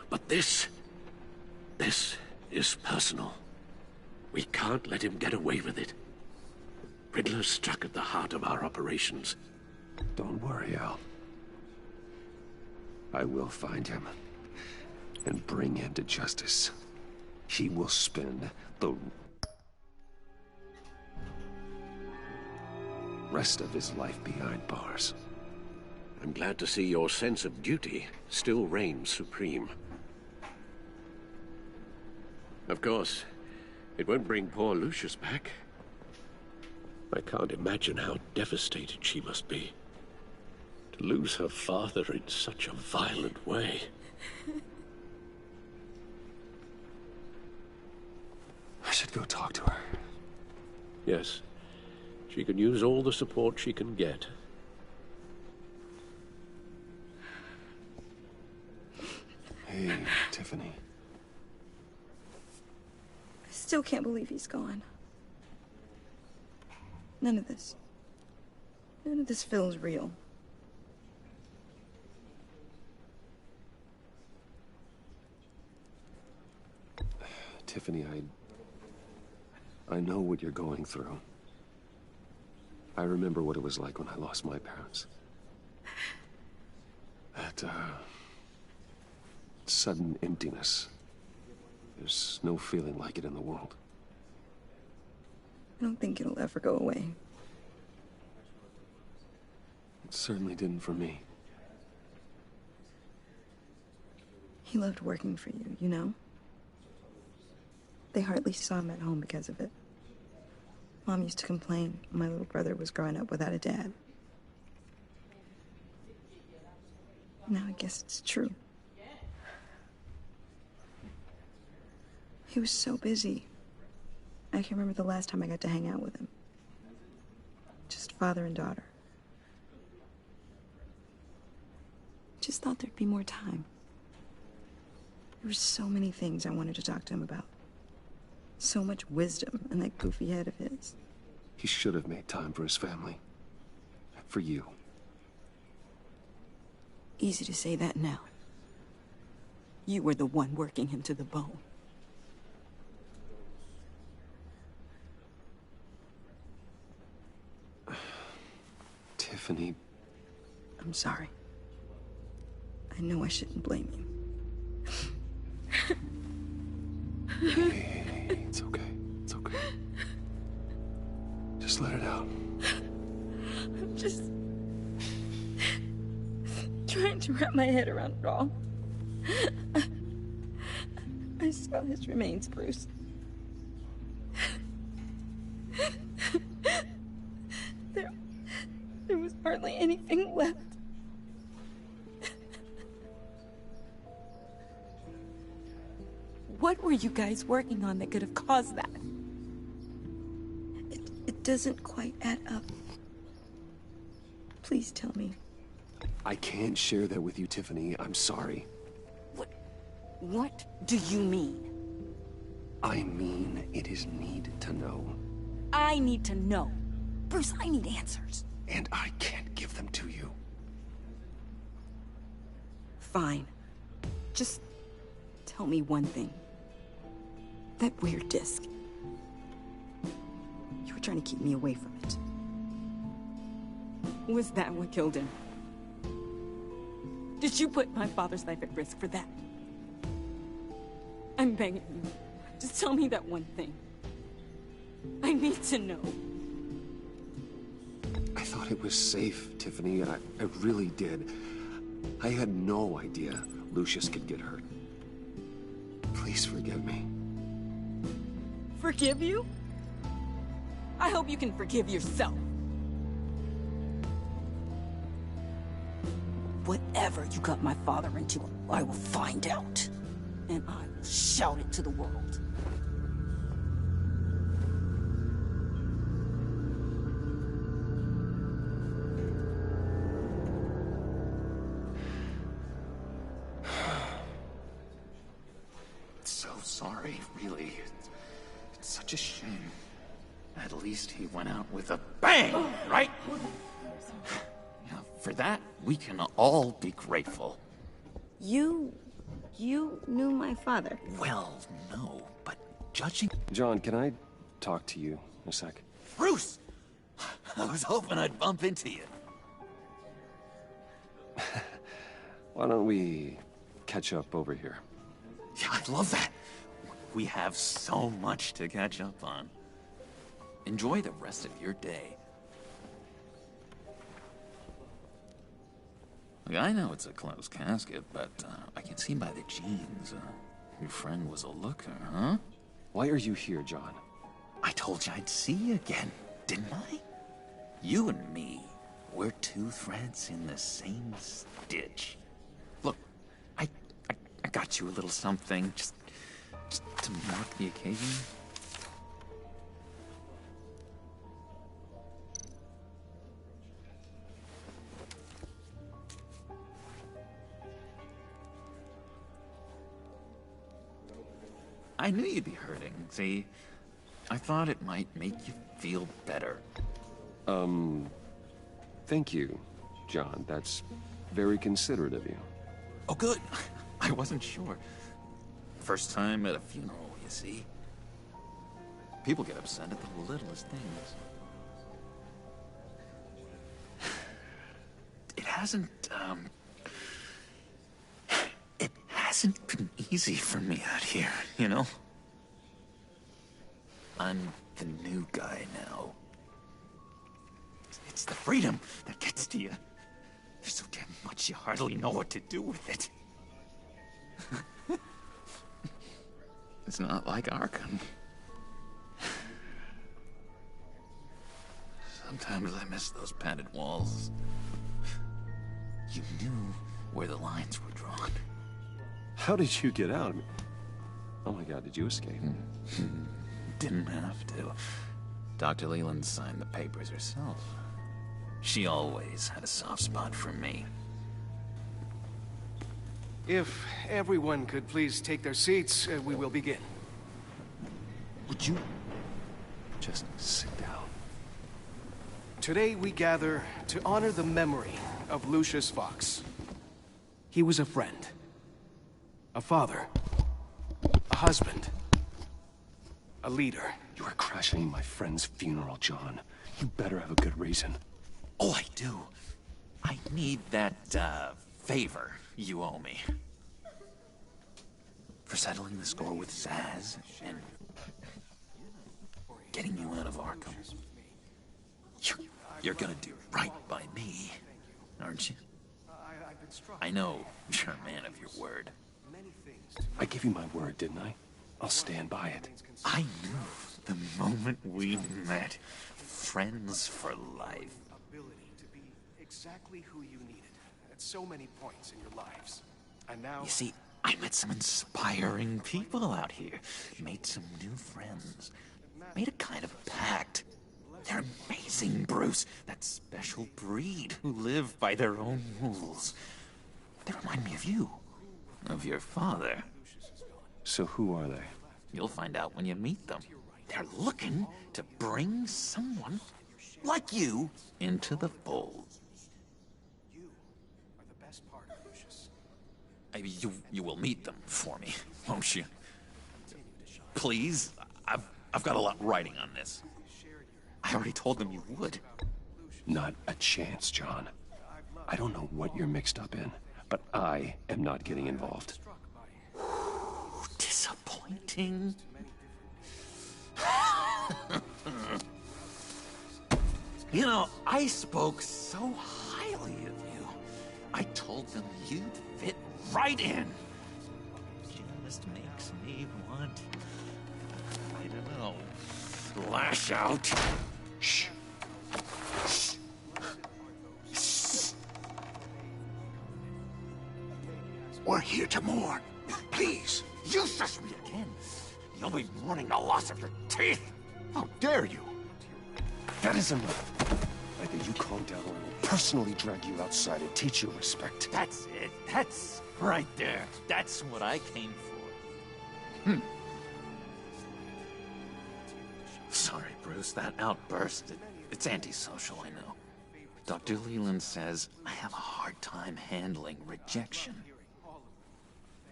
Speaker 3: But this is personal. We can't let him get away with it. Riddler struck at the heart of our operations.
Speaker 10: Don't worry, Al. I will find him and bring him to justice. He will spend the rest of his life behind bars.
Speaker 3: I'm glad to see your sense of duty still reigns supreme. Of course, it won't bring poor Lucius back. I can't imagine how devastated she must be. To lose her father in such a violent way.
Speaker 10: I should go talk to her.
Speaker 3: Yes, she can use all the support she can get.
Speaker 10: Hey, Tiffany.
Speaker 14: I still can't believe he's gone. None of this feels real.
Speaker 10: Tiffany, I know what you're going through. I remember what it was like when I lost my parents. That, sudden emptiness. There's no feeling like it in the world.
Speaker 14: I don't think it'll ever go away.
Speaker 10: It certainly didn't for me.
Speaker 14: He loved working for you, you know? They hardly saw him at home because of it. Mom used to complain my little brother was growing up without a dad. Now I guess it's true. He was so busy. I can't remember the last time I got to hang out with him. Just father and daughter. Just thought there'd be more time. There were so many things I wanted to talk to him about. So much wisdom in that goofy head of his.
Speaker 10: He should have made time for his family. For you.
Speaker 14: Easy to say that now. You were the one working him to the bone.
Speaker 10: Tiffany.
Speaker 14: I'm sorry. I know I shouldn't blame you.
Speaker 10: Hey, it's okay. It's okay. Just let it out.
Speaker 14: I'm just trying to wrap my head around it all. I saw his remains, Bruce. There was hardly anything left. What were you guys working on that could have caused that? It doesn't quite add up. Please tell me.
Speaker 10: I can't share that with you, Tiffany. I'm sorry.
Speaker 14: What do you mean?
Speaker 10: I mean, it is need to know.
Speaker 16: I need to know. Bruce, I need answers.
Speaker 17: And I can't give them to you.
Speaker 16: Fine. Just tell me one thing. That weird disc. You were trying to keep me away from it. Was that what killed him? Did you put my father's life at risk for that? I'm begging you. Just tell me that one thing. I need to know.
Speaker 10: I thought it was safe, Tiffany, and I really did. I had no idea Lucius could get hurt. Please forgive me.
Speaker 16: Forgive you? I hope you can forgive yourself. Whatever you got my father into, I will find out. And I will shout it to the world.
Speaker 6: So sorry, really. It's such a shame. At least he went out with a bang, right? Yeah, for that, we can all be grateful.
Speaker 16: You knew my father?
Speaker 6: Well, no, but judging...
Speaker 10: John, can I talk to you a sec?
Speaker 6: Bruce! I was hoping I'd bump into you.
Speaker 10: Why don't we catch up over here?
Speaker 6: Yeah, I'd love that. We have so much to catch up on. Enjoy the rest of your day. Look, I know it's a closed casket, but I can see by the jeans, your friend was a looker, huh?
Speaker 10: Why are you here, John?
Speaker 6: I told you I'd see you again, didn't I? You and me, we're two threads in the same stitch. Look, I got you a little something, just to mark the occasion. I knew you'd be hurting, see? I thought it might make you feel better.
Speaker 10: Thank you, John. That's very considerate of you.
Speaker 6: Oh, good. I wasn't sure. First time at a funeral, you see? People get upset at the littlest things. It hasn't been easy for me out here, you know? I'm the new guy now. It's the freedom that gets to you. There's so damn much you hardly know what to do with it. It's not like Arkham. Sometimes I miss those padded walls. You knew where the lines were drawn.
Speaker 10: How did you get out? Oh my God, did you escape?
Speaker 6: Didn't have to. Dr. Leland signed the papers herself. She always had a soft spot for me.
Speaker 17: If everyone could please take their seats, we will begin.
Speaker 6: Would you just sit down?
Speaker 17: Today we gather to honor the memory of Lucius Fox. He was a friend, a father, a husband, a leader.
Speaker 3: You are crashing my friend's funeral, John. You better have a good reason.
Speaker 6: Oh, I do. I need that, favor you owe me. For settling the score with Zaz and getting you out of Arkham. You're gonna do right by me, aren't you? I know you're a man of your word.
Speaker 3: I gave you my word, didn't I? I'll stand by it.
Speaker 6: I knew the moment we met. Friends for life.
Speaker 17: Ability to be exactly who you needed at so many points in your lives. And now...
Speaker 6: You see, I met some inspiring people out here. Made some new friends. Made a kind of pact. They're amazing, Bruce. That special breed who live by their own rules. They remind me of you. Of your father.
Speaker 3: So who are they?
Speaker 6: You'll find out when you meet them. They're looking to bring someone like you into the fold.
Speaker 17: You are the best part of Lucius.
Speaker 6: You will meet them for me, won't you? Please? I've got a lot riding on this. I already told them you would.
Speaker 10: Not a chance, John. I don't know what you're mixed up in, but I am not getting involved.
Speaker 6: Disappointing. You know, I spoke so highly of you. I told them you'd fit right in. Just makes me want, I don't know, lash out. Shh.
Speaker 4: We're here to mourn. Please.
Speaker 6: You shush me again. You'll be mourning the loss of your teeth.
Speaker 4: How dare you?
Speaker 10: That is enough. Either you calm down or I will personally drag you outside and teach you respect.
Speaker 6: That's it. That's right there. That's what I came for. Sorry, Bruce. That outburst, it's antisocial, I know. Dr. Leland says I have a hard time handling rejection.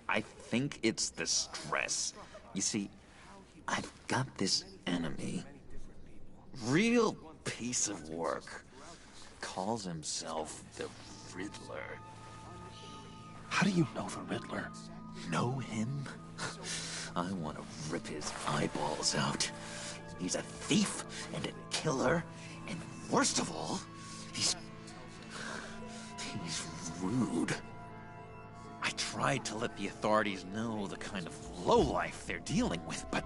Speaker 6: I think it's the stress. You see, I've got this enemy. Real piece of work. Calls himself the Riddler.
Speaker 10: How do you know the Riddler?
Speaker 6: Know him? I want to rip his eyeballs out. He's a thief and a killer, and worst of all, he's rude. I tried to let the authorities know the kind of lowlife they're dealing with, but...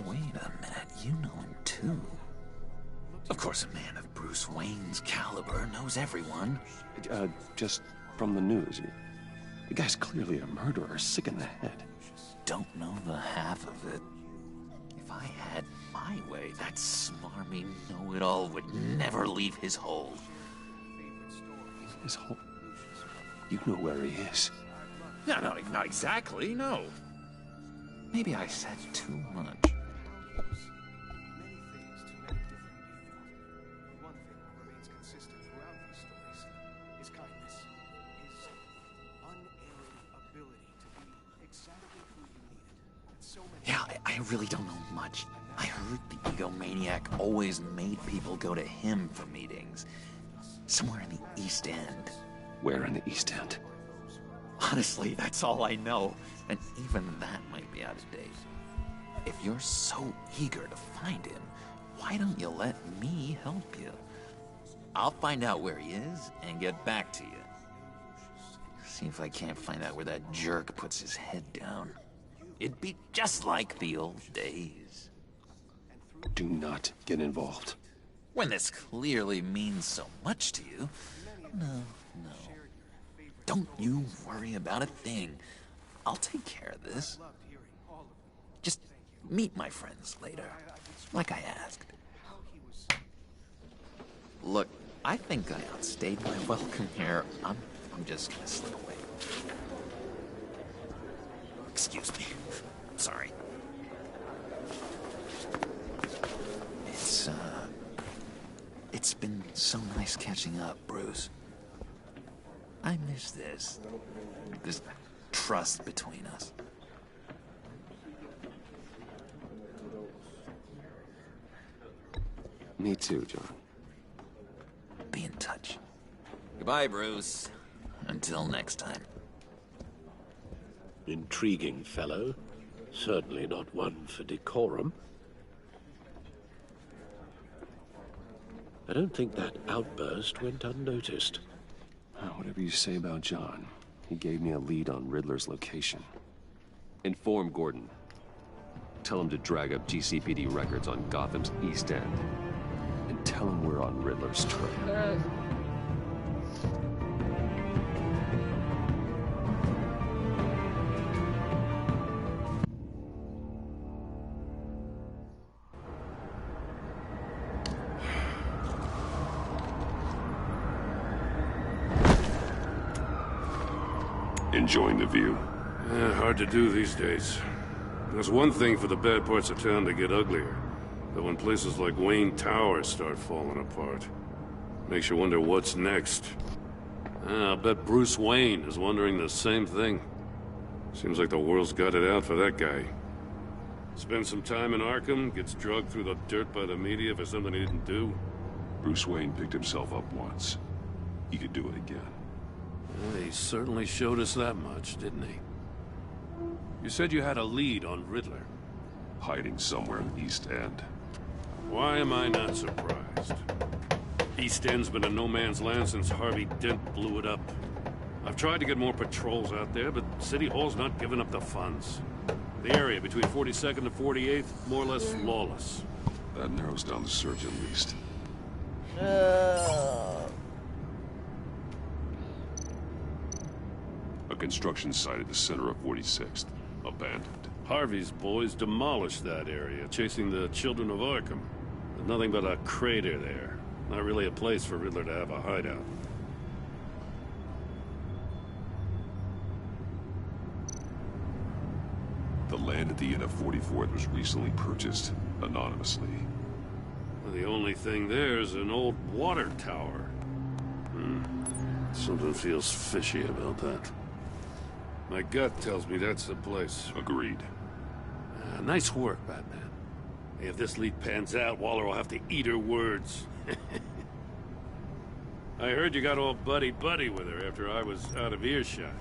Speaker 6: Wait a minute, you know him too. Of course, a man of Bruce Wayne's caliber knows everyone.
Speaker 10: Just from the news. The guy's clearly a murderer, sick in the head.
Speaker 6: Don't know the half of it. If I had my way, that smarmy know-it-all would never leave his hold.
Speaker 10: His hold? You know where he is.
Speaker 6: No, not exactly, no. Maybe I said too much. Yeah, I really don't know much. I heard the egomaniac always made people go to him for meetings. Somewhere in the East End.
Speaker 10: Where in the East End?
Speaker 6: Honestly, that's all I know. And even that might be out of date. If you're so eager to find him, why don't you let me help you? I'll find out where he is and get back to you. See if I can't find out where that jerk puts his head down. It'd be just like the old days.
Speaker 10: Do not get involved.
Speaker 6: When this clearly means so much to you. No. Don't you worry about a thing. I'll take care of this. Just meet my friends later, like I asked. Look, I think I outstayed my welcome here. I'm just gonna slip away. Excuse me. Sorry. It's been so nice catching up, Bruce. I miss this trust between us.
Speaker 10: Me too, John.
Speaker 6: Be in touch. Goodbye, Bruce. Until next time.
Speaker 3: Intriguing fellow. Certainly not one for decorum. I don't think that outburst went unnoticed.
Speaker 10: Whatever you say about John, he gave me a lead on Riddler's location. Inform Gordon. Tell him to drag up GCPD records on Gotham's East End. And tell him we're on Riddler's trail.
Speaker 1: Enjoying the view?
Speaker 5: Hard to do these days. There's one thing for the bad parts of town to get uglier, but when places like Wayne Tower start falling apart, makes you wonder what's next. I'll bet Bruce Wayne is wondering the same thing. Seems like the world's got it out for that guy. Spends some time in Arkham, gets drugged through the dirt by the media for something he didn't do.
Speaker 1: Bruce Wayne picked himself up once. He could do it again.
Speaker 5: Well, he certainly showed us that much, didn't he? You said you had a lead on Riddler.
Speaker 1: Hiding somewhere in the East End.
Speaker 5: Why am I not surprised? East End's been a no-man's land since Harvey Dent blew it up. I've tried to get more patrols out there, but City Hall's not giving up the funds. The area between 42nd and 48th, more or less flawless.
Speaker 1: That narrows down the search at least. A construction site at the center of 46th. Abandoned.
Speaker 5: Harvey's boys demolished that area, chasing the children of Arkham. There's nothing but a crater there. Not really a place for Riddler to have a hideout.
Speaker 1: The land at the end of 44th was recently purchased, anonymously.
Speaker 5: The only thing there is an old water tower. Something feels fishy about that. My gut tells me that's the place.
Speaker 1: Agreed.
Speaker 5: Nice work, Batman. Hey, if this lead pans out, Waller will have to eat her words. I heard you got all buddy-buddy with her after I was out of earshot.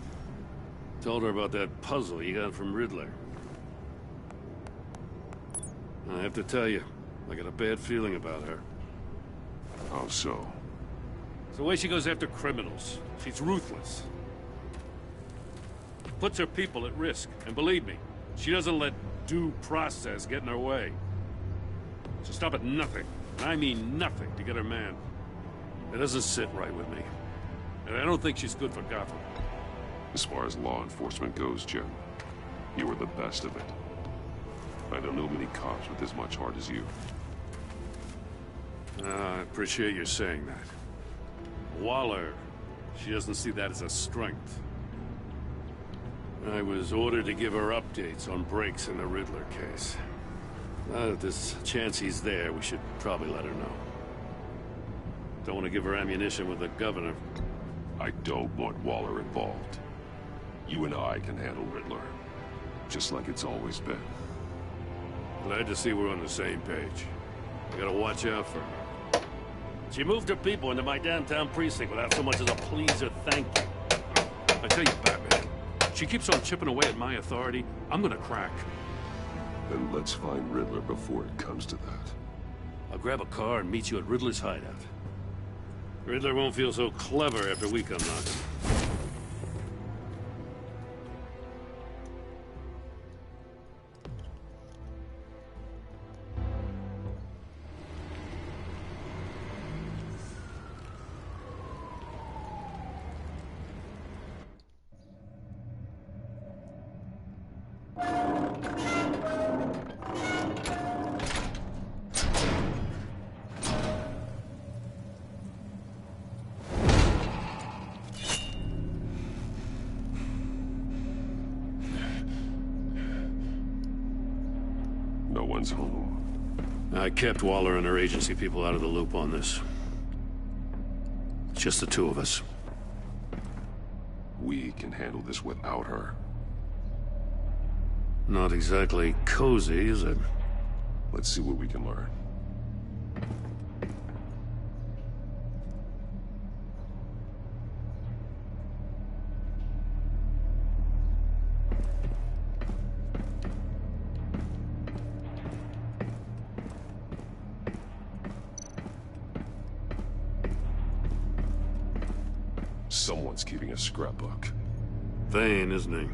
Speaker 5: Told her about that puzzle you got from Riddler. I have to tell you, I got a bad feeling about her.
Speaker 1: How so?
Speaker 5: It's the way she goes after criminals. She's ruthless. Puts her people at risk, and believe me, she doesn't let due process get in her way. She'll stop at nothing, and I mean nothing, to get her man. It doesn't sit right with me. And I don't think she's good for Gotham.
Speaker 1: As far as law enforcement goes, Jim, you were the best of it. I don't know many cops with as much heart as you.
Speaker 5: I appreciate you saying that. Waller, she doesn't see that as a strength. I was ordered to give her updates on breaks in the Riddler case. If there's a chance he's there, we should probably let her know. Don't want to give her ammunition with the governor.
Speaker 1: I don't want Waller involved. You and I can handle Riddler, just like it's always been.
Speaker 5: Glad to see we're on the same page. I gotta watch out for her. She moved her people into my downtown precinct without so much as a please or thank you. I tell you, Batman, she keeps on chipping away at my authority, I'm gonna crack.
Speaker 1: Then let's find Riddler before it comes to that.
Speaker 5: I'll grab a car and meet you at Riddler's hideout. Riddler won't feel so clever after we come knocking.
Speaker 1: No one's home.
Speaker 5: I kept Waller and her agency people out of the loop on this. It's just the two of us.
Speaker 1: We can handle this without her.
Speaker 5: Not exactly cozy, is it?
Speaker 1: Let's see what we can learn. Someone's keeping a scrapbook.
Speaker 5: Vane, isn't he?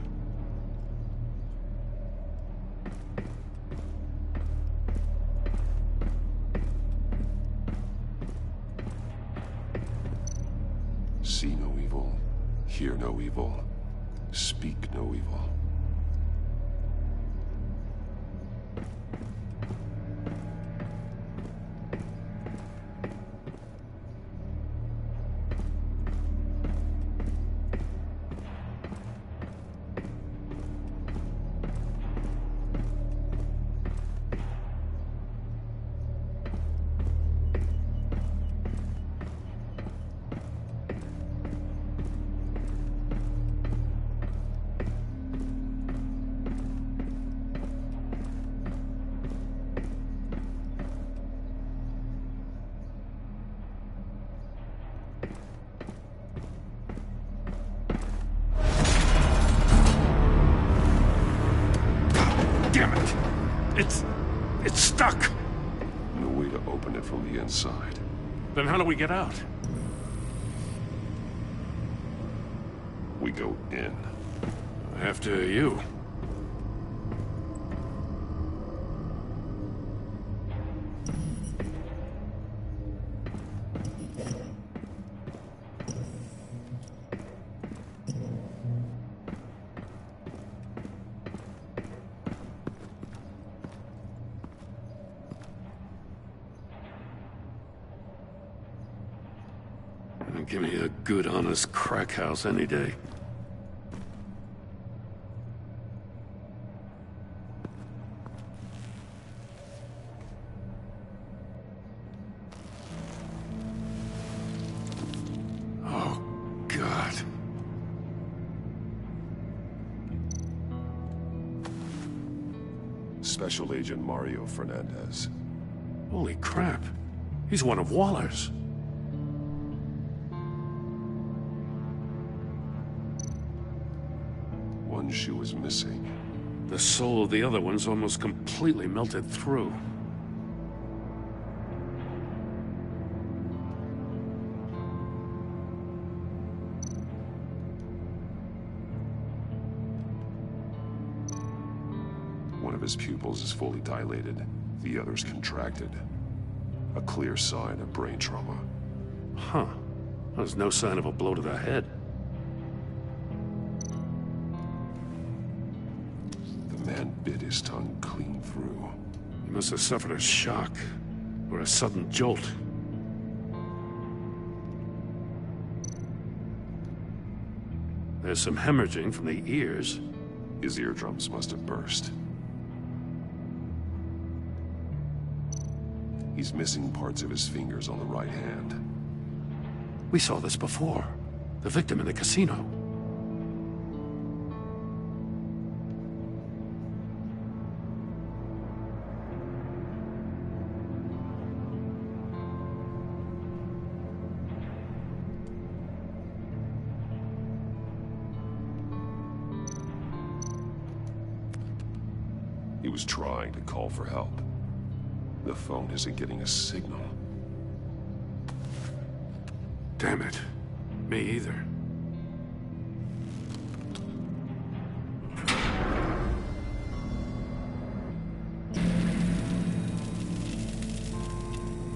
Speaker 1: See no evil, hear no evil, speak no evil.
Speaker 5: It's stuck.
Speaker 1: No way to open it from the inside.
Speaker 5: Then how do we get out?
Speaker 1: We go in.
Speaker 5: After you. Give me a good, honest crack house any day. Oh, God.
Speaker 1: Special Agent Mario Fernandez.
Speaker 5: Holy crap. He's one of Waller's.
Speaker 1: One shoe is missing.
Speaker 5: The soul of the other one's almost completely melted through.
Speaker 1: One of his pupils is fully dilated. The other's contracted. A clear sign of brain trauma.
Speaker 5: Huh. There's no sign of a blow to the head.
Speaker 1: The man bit his tongue clean through.
Speaker 5: He must have suffered a shock, or a sudden jolt. There's some hemorrhaging from the ears.
Speaker 1: His eardrums must have burst. He's missing parts of his fingers on the right hand.
Speaker 5: We saw this before. The victim in the casino.
Speaker 1: He was trying to call for help. The phone isn't getting a signal.
Speaker 5: Damn it. Me either.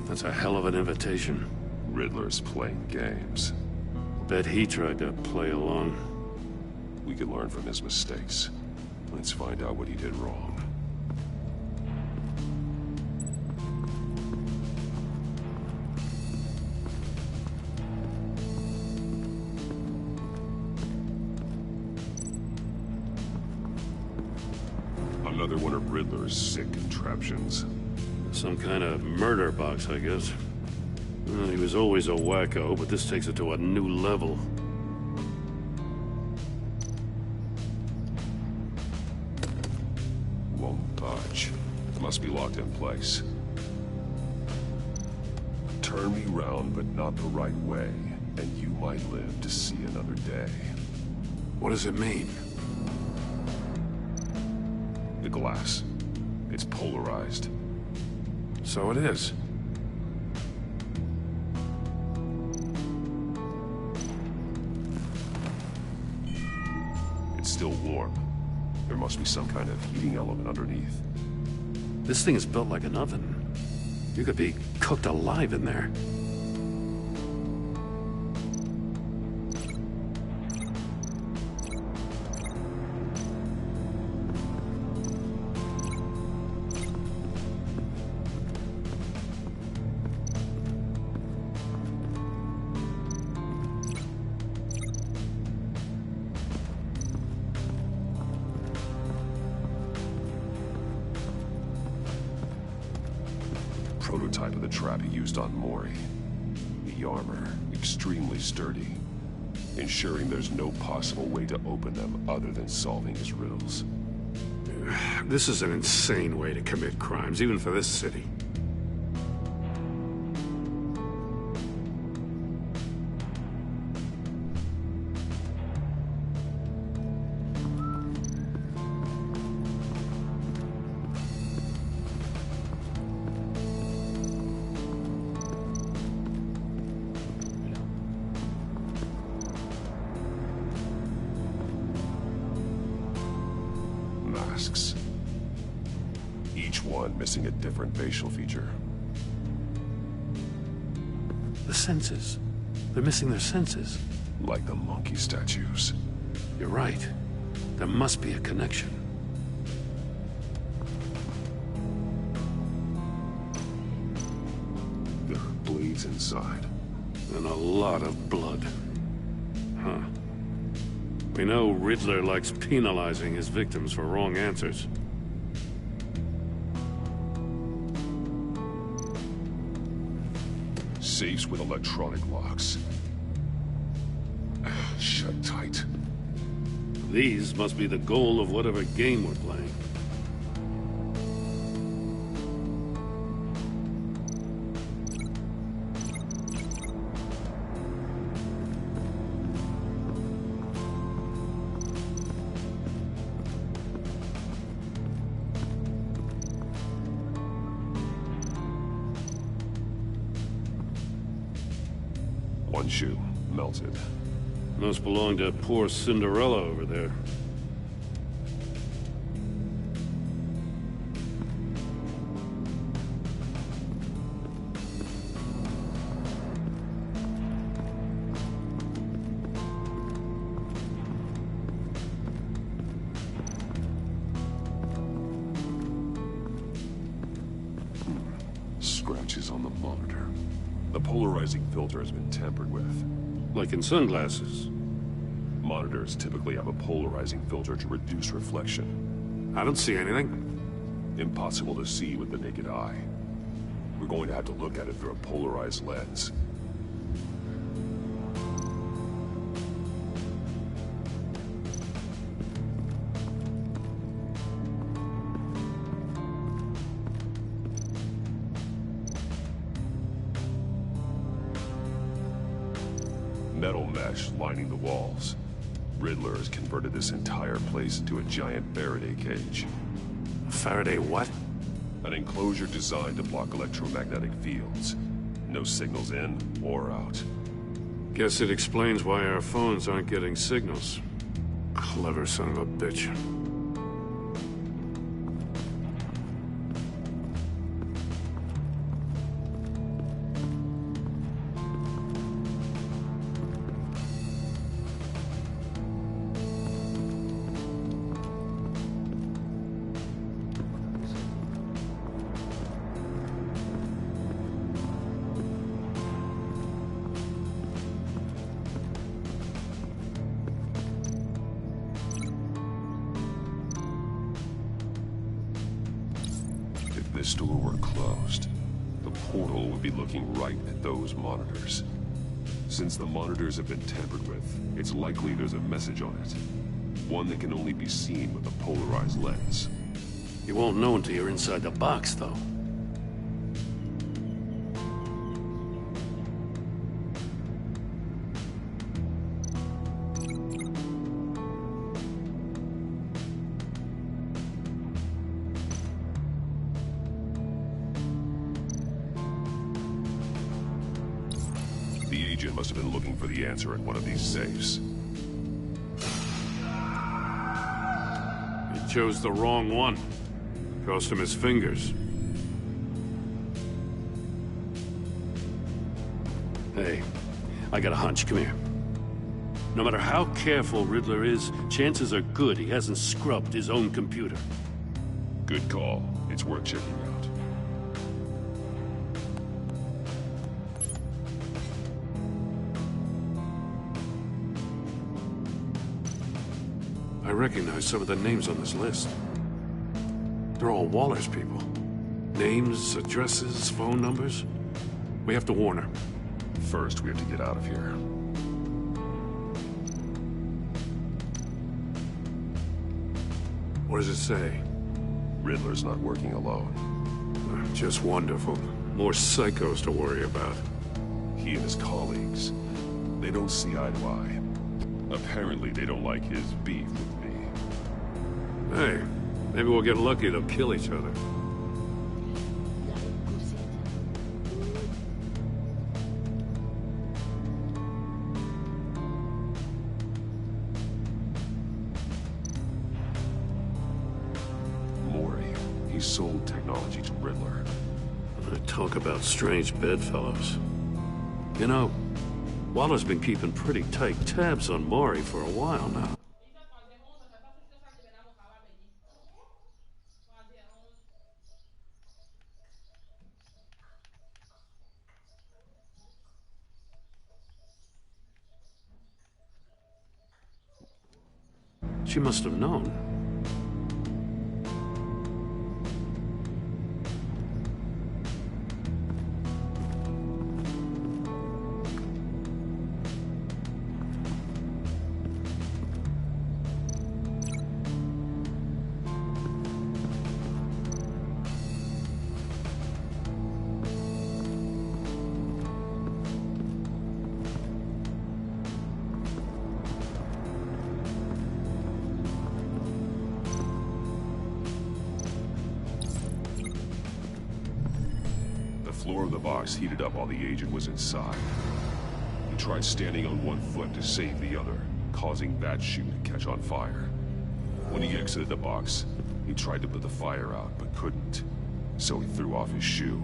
Speaker 5: That's a hell of an invitation.
Speaker 1: Riddler's playing games.
Speaker 5: Bet he tried to play along.
Speaker 1: We could learn from his mistakes. Let's find out what he did wrong. Another one of Riddler's sick contraptions.
Speaker 5: Some kind of murder box, I guess. Well, he was always a wacko, but this takes it to a new level.
Speaker 1: Won't budge. Must be locked in place. Turn me round, but not the right way, and you might live to see another day.
Speaker 5: What does it mean?
Speaker 1: The glass. It's polarized.
Speaker 5: So it is.
Speaker 1: It's still warm. There must be some kind of heating element underneath.
Speaker 5: This thing is built like an oven. You could be cooked alive in there.
Speaker 1: Prototype of the trap he used on Mori. The armor, extremely sturdy, ensuring there's no possible way to open them other than solving his riddles.
Speaker 5: This is an insane way to commit crimes, even for this city.
Speaker 1: masks. Each one missing a different facial feature.
Speaker 5: The senses. They're missing their senses.
Speaker 1: Like the monkey statues.
Speaker 5: You're right. There must be a connection.
Speaker 1: There are blades inside.
Speaker 5: And a lot of blood. Huh. We know Riddler likes penalizing his victims for wrong answers.
Speaker 1: Safes with electronic locks. Shut tight.
Speaker 5: These must be the goal of whatever game we're playing.
Speaker 1: One shoe, melted.
Speaker 5: Must belong to poor Cinderella over there.
Speaker 1: Scratches on the monitor. The polarizing filter has been tampered with.
Speaker 5: Like in sunglasses.
Speaker 1: Monitors typically have a polarizing filter to reduce reflection.
Speaker 5: I don't see anything.
Speaker 1: Impossible to see with the naked eye. We're going to have to look at it through a polarized lens. Metal mesh lining the walls. Riddler has converted this entire place into a giant Faraday cage.
Speaker 5: A Faraday what?
Speaker 1: An enclosure designed to block electromagnetic fields. No signals in or out.
Speaker 5: Guess it explains why our phones aren't getting signals. Clever son of a bitch.
Speaker 1: If this door were closed, the portal would be looking right at those monitors. Since the monitors have been tampered with, it's likely there's a message on it. One that can only be seen with a polarized lens.
Speaker 5: You won't know until you're inside the box, though.
Speaker 1: The agent must have been looking for the answer in one of these safes.
Speaker 5: He chose the wrong one. Cost him his fingers. Hey, I got a hunch. Come here. No matter how careful Riddler is, chances are good he hasn't scrubbed his own computer.
Speaker 1: Good call. It's worth checking out.
Speaker 5: I recognize some of the names on this list. They're all Waller's people. Names, addresses, phone numbers. We have to warn her.
Speaker 1: First, we have to get out of here.
Speaker 5: What does it say?
Speaker 1: Riddler's not working alone.
Speaker 5: Just wonderful. More psychos to worry about.
Speaker 1: He and his colleagues, they don't see eye to eye. Apparently, they don't like his beef with me.
Speaker 5: Hey, maybe we'll get lucky to kill each other.
Speaker 1: he sold technology to Riddler.
Speaker 5: Talk about strange bedfellows. You know, Waller's been keeping pretty tight tabs on Maury for a while now. She must have known.
Speaker 1: The floor of the box heated up while the agent was inside. He tried standing on one foot to save the other, causing that shoe to catch on fire. When he exited the box, he tried to put the fire out, but couldn't. So he threw off his shoe.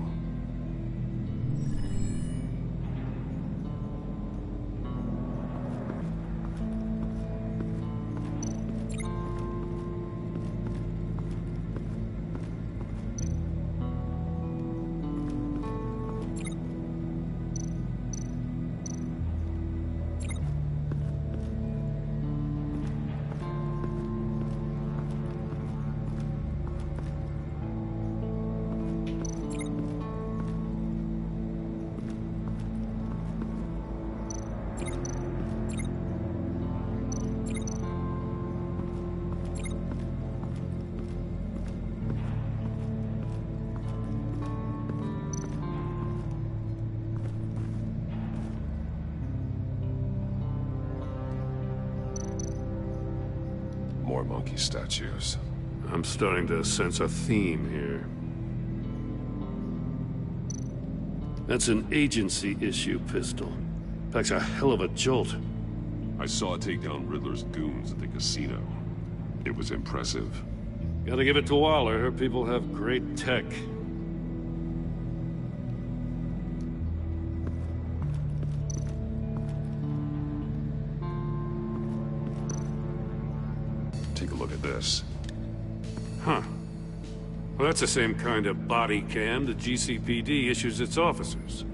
Speaker 1: More monkey statues.
Speaker 5: I'm starting to sense a theme here. That's an agency-issue pistol. Packs a hell of a jolt.
Speaker 1: I saw it take down Riddler's goons at the casino. It was impressive.
Speaker 5: Gotta give it to Waller. Her people have great tech.
Speaker 1: Take a look at this.
Speaker 5: Huh. Well, that's the same kind of body cam the GCPD issues its officers.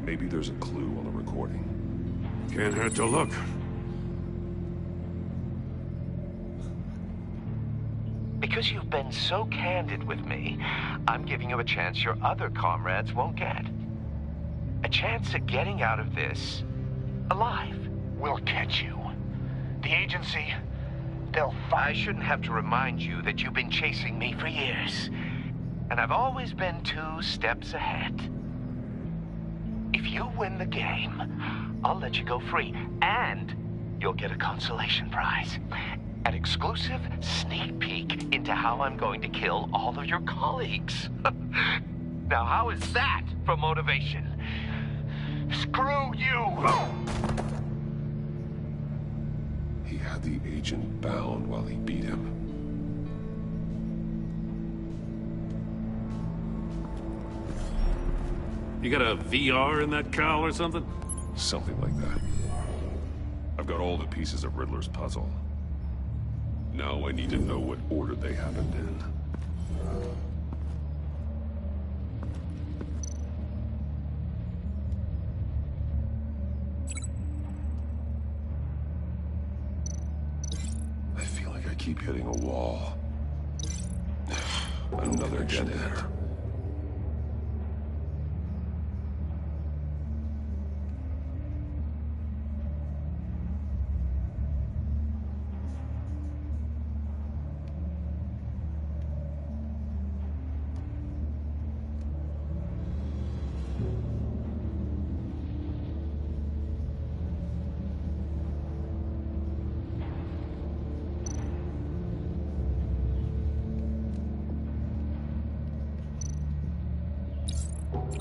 Speaker 1: Maybe there's a clue on the recording.
Speaker 5: Can't hurt to look.
Speaker 2: Because you've been so candid with me, I'm giving you a chance your other comrades won't get. A chance at getting out of this alive.
Speaker 19: We'll catch you. The agency, they'll
Speaker 2: I shouldn't have to remind you that you've been chasing me for years. And I've always been 2 steps ahead. If you win the game, I'll let you go free. And you'll get a consolation prize. An exclusive sneak peek into how I'm going to kill all of your colleagues. Now, how is that for motivation?
Speaker 19: Screw you!
Speaker 1: He had the agent bound while he beat him.
Speaker 5: You got a VR in that cowl or something?
Speaker 1: Something like that. I've got all the pieces of Riddler's puzzle. Now I need to know what order they happened in. I feel like I keep hitting a wall. Another dead end.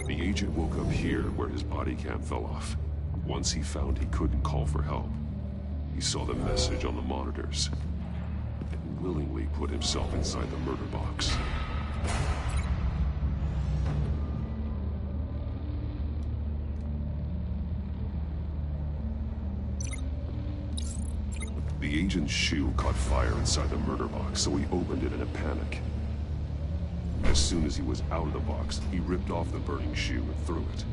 Speaker 1: The agent woke up here where his body cam fell off. Once he found he couldn't call for help, he saw the message on the monitors and willingly put himself inside the murder box. The agent's shoe caught fire inside the murder box, so he opened it in a panic. As soon as he was out of the box, he ripped off the burning shoe and threw it.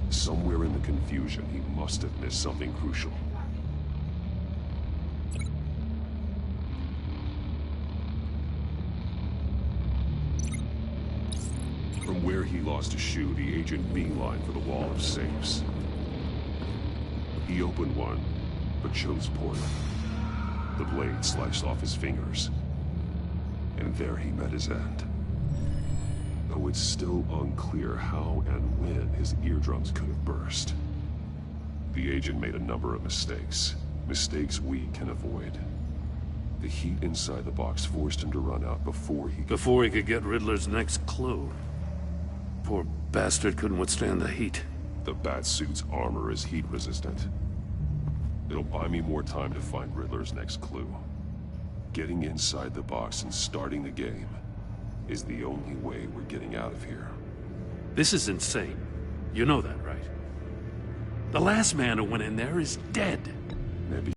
Speaker 1: Somewhere in the confusion, he must have missed something crucial. From where he lost a shoe, the agent beelined for the wall of safes. He opened one, but chose poorly. The blade sliced off his fingers, and there he met his end. Though it's still unclear how and when his eardrums could have burst. The agent made a number of mistakes. Mistakes we can avoid. The heat inside the box forced him to run out before he could get Riddler's next clue. Poor bastard couldn't withstand the heat. The Batsuit's armor is heat resistant. It'll buy me more time to find Riddler's next clue. Getting inside the box and starting the game is the only way we're getting out of here.
Speaker 5: This is insane. You know that, right? The last man who went in there is dead.
Speaker 1: Maybe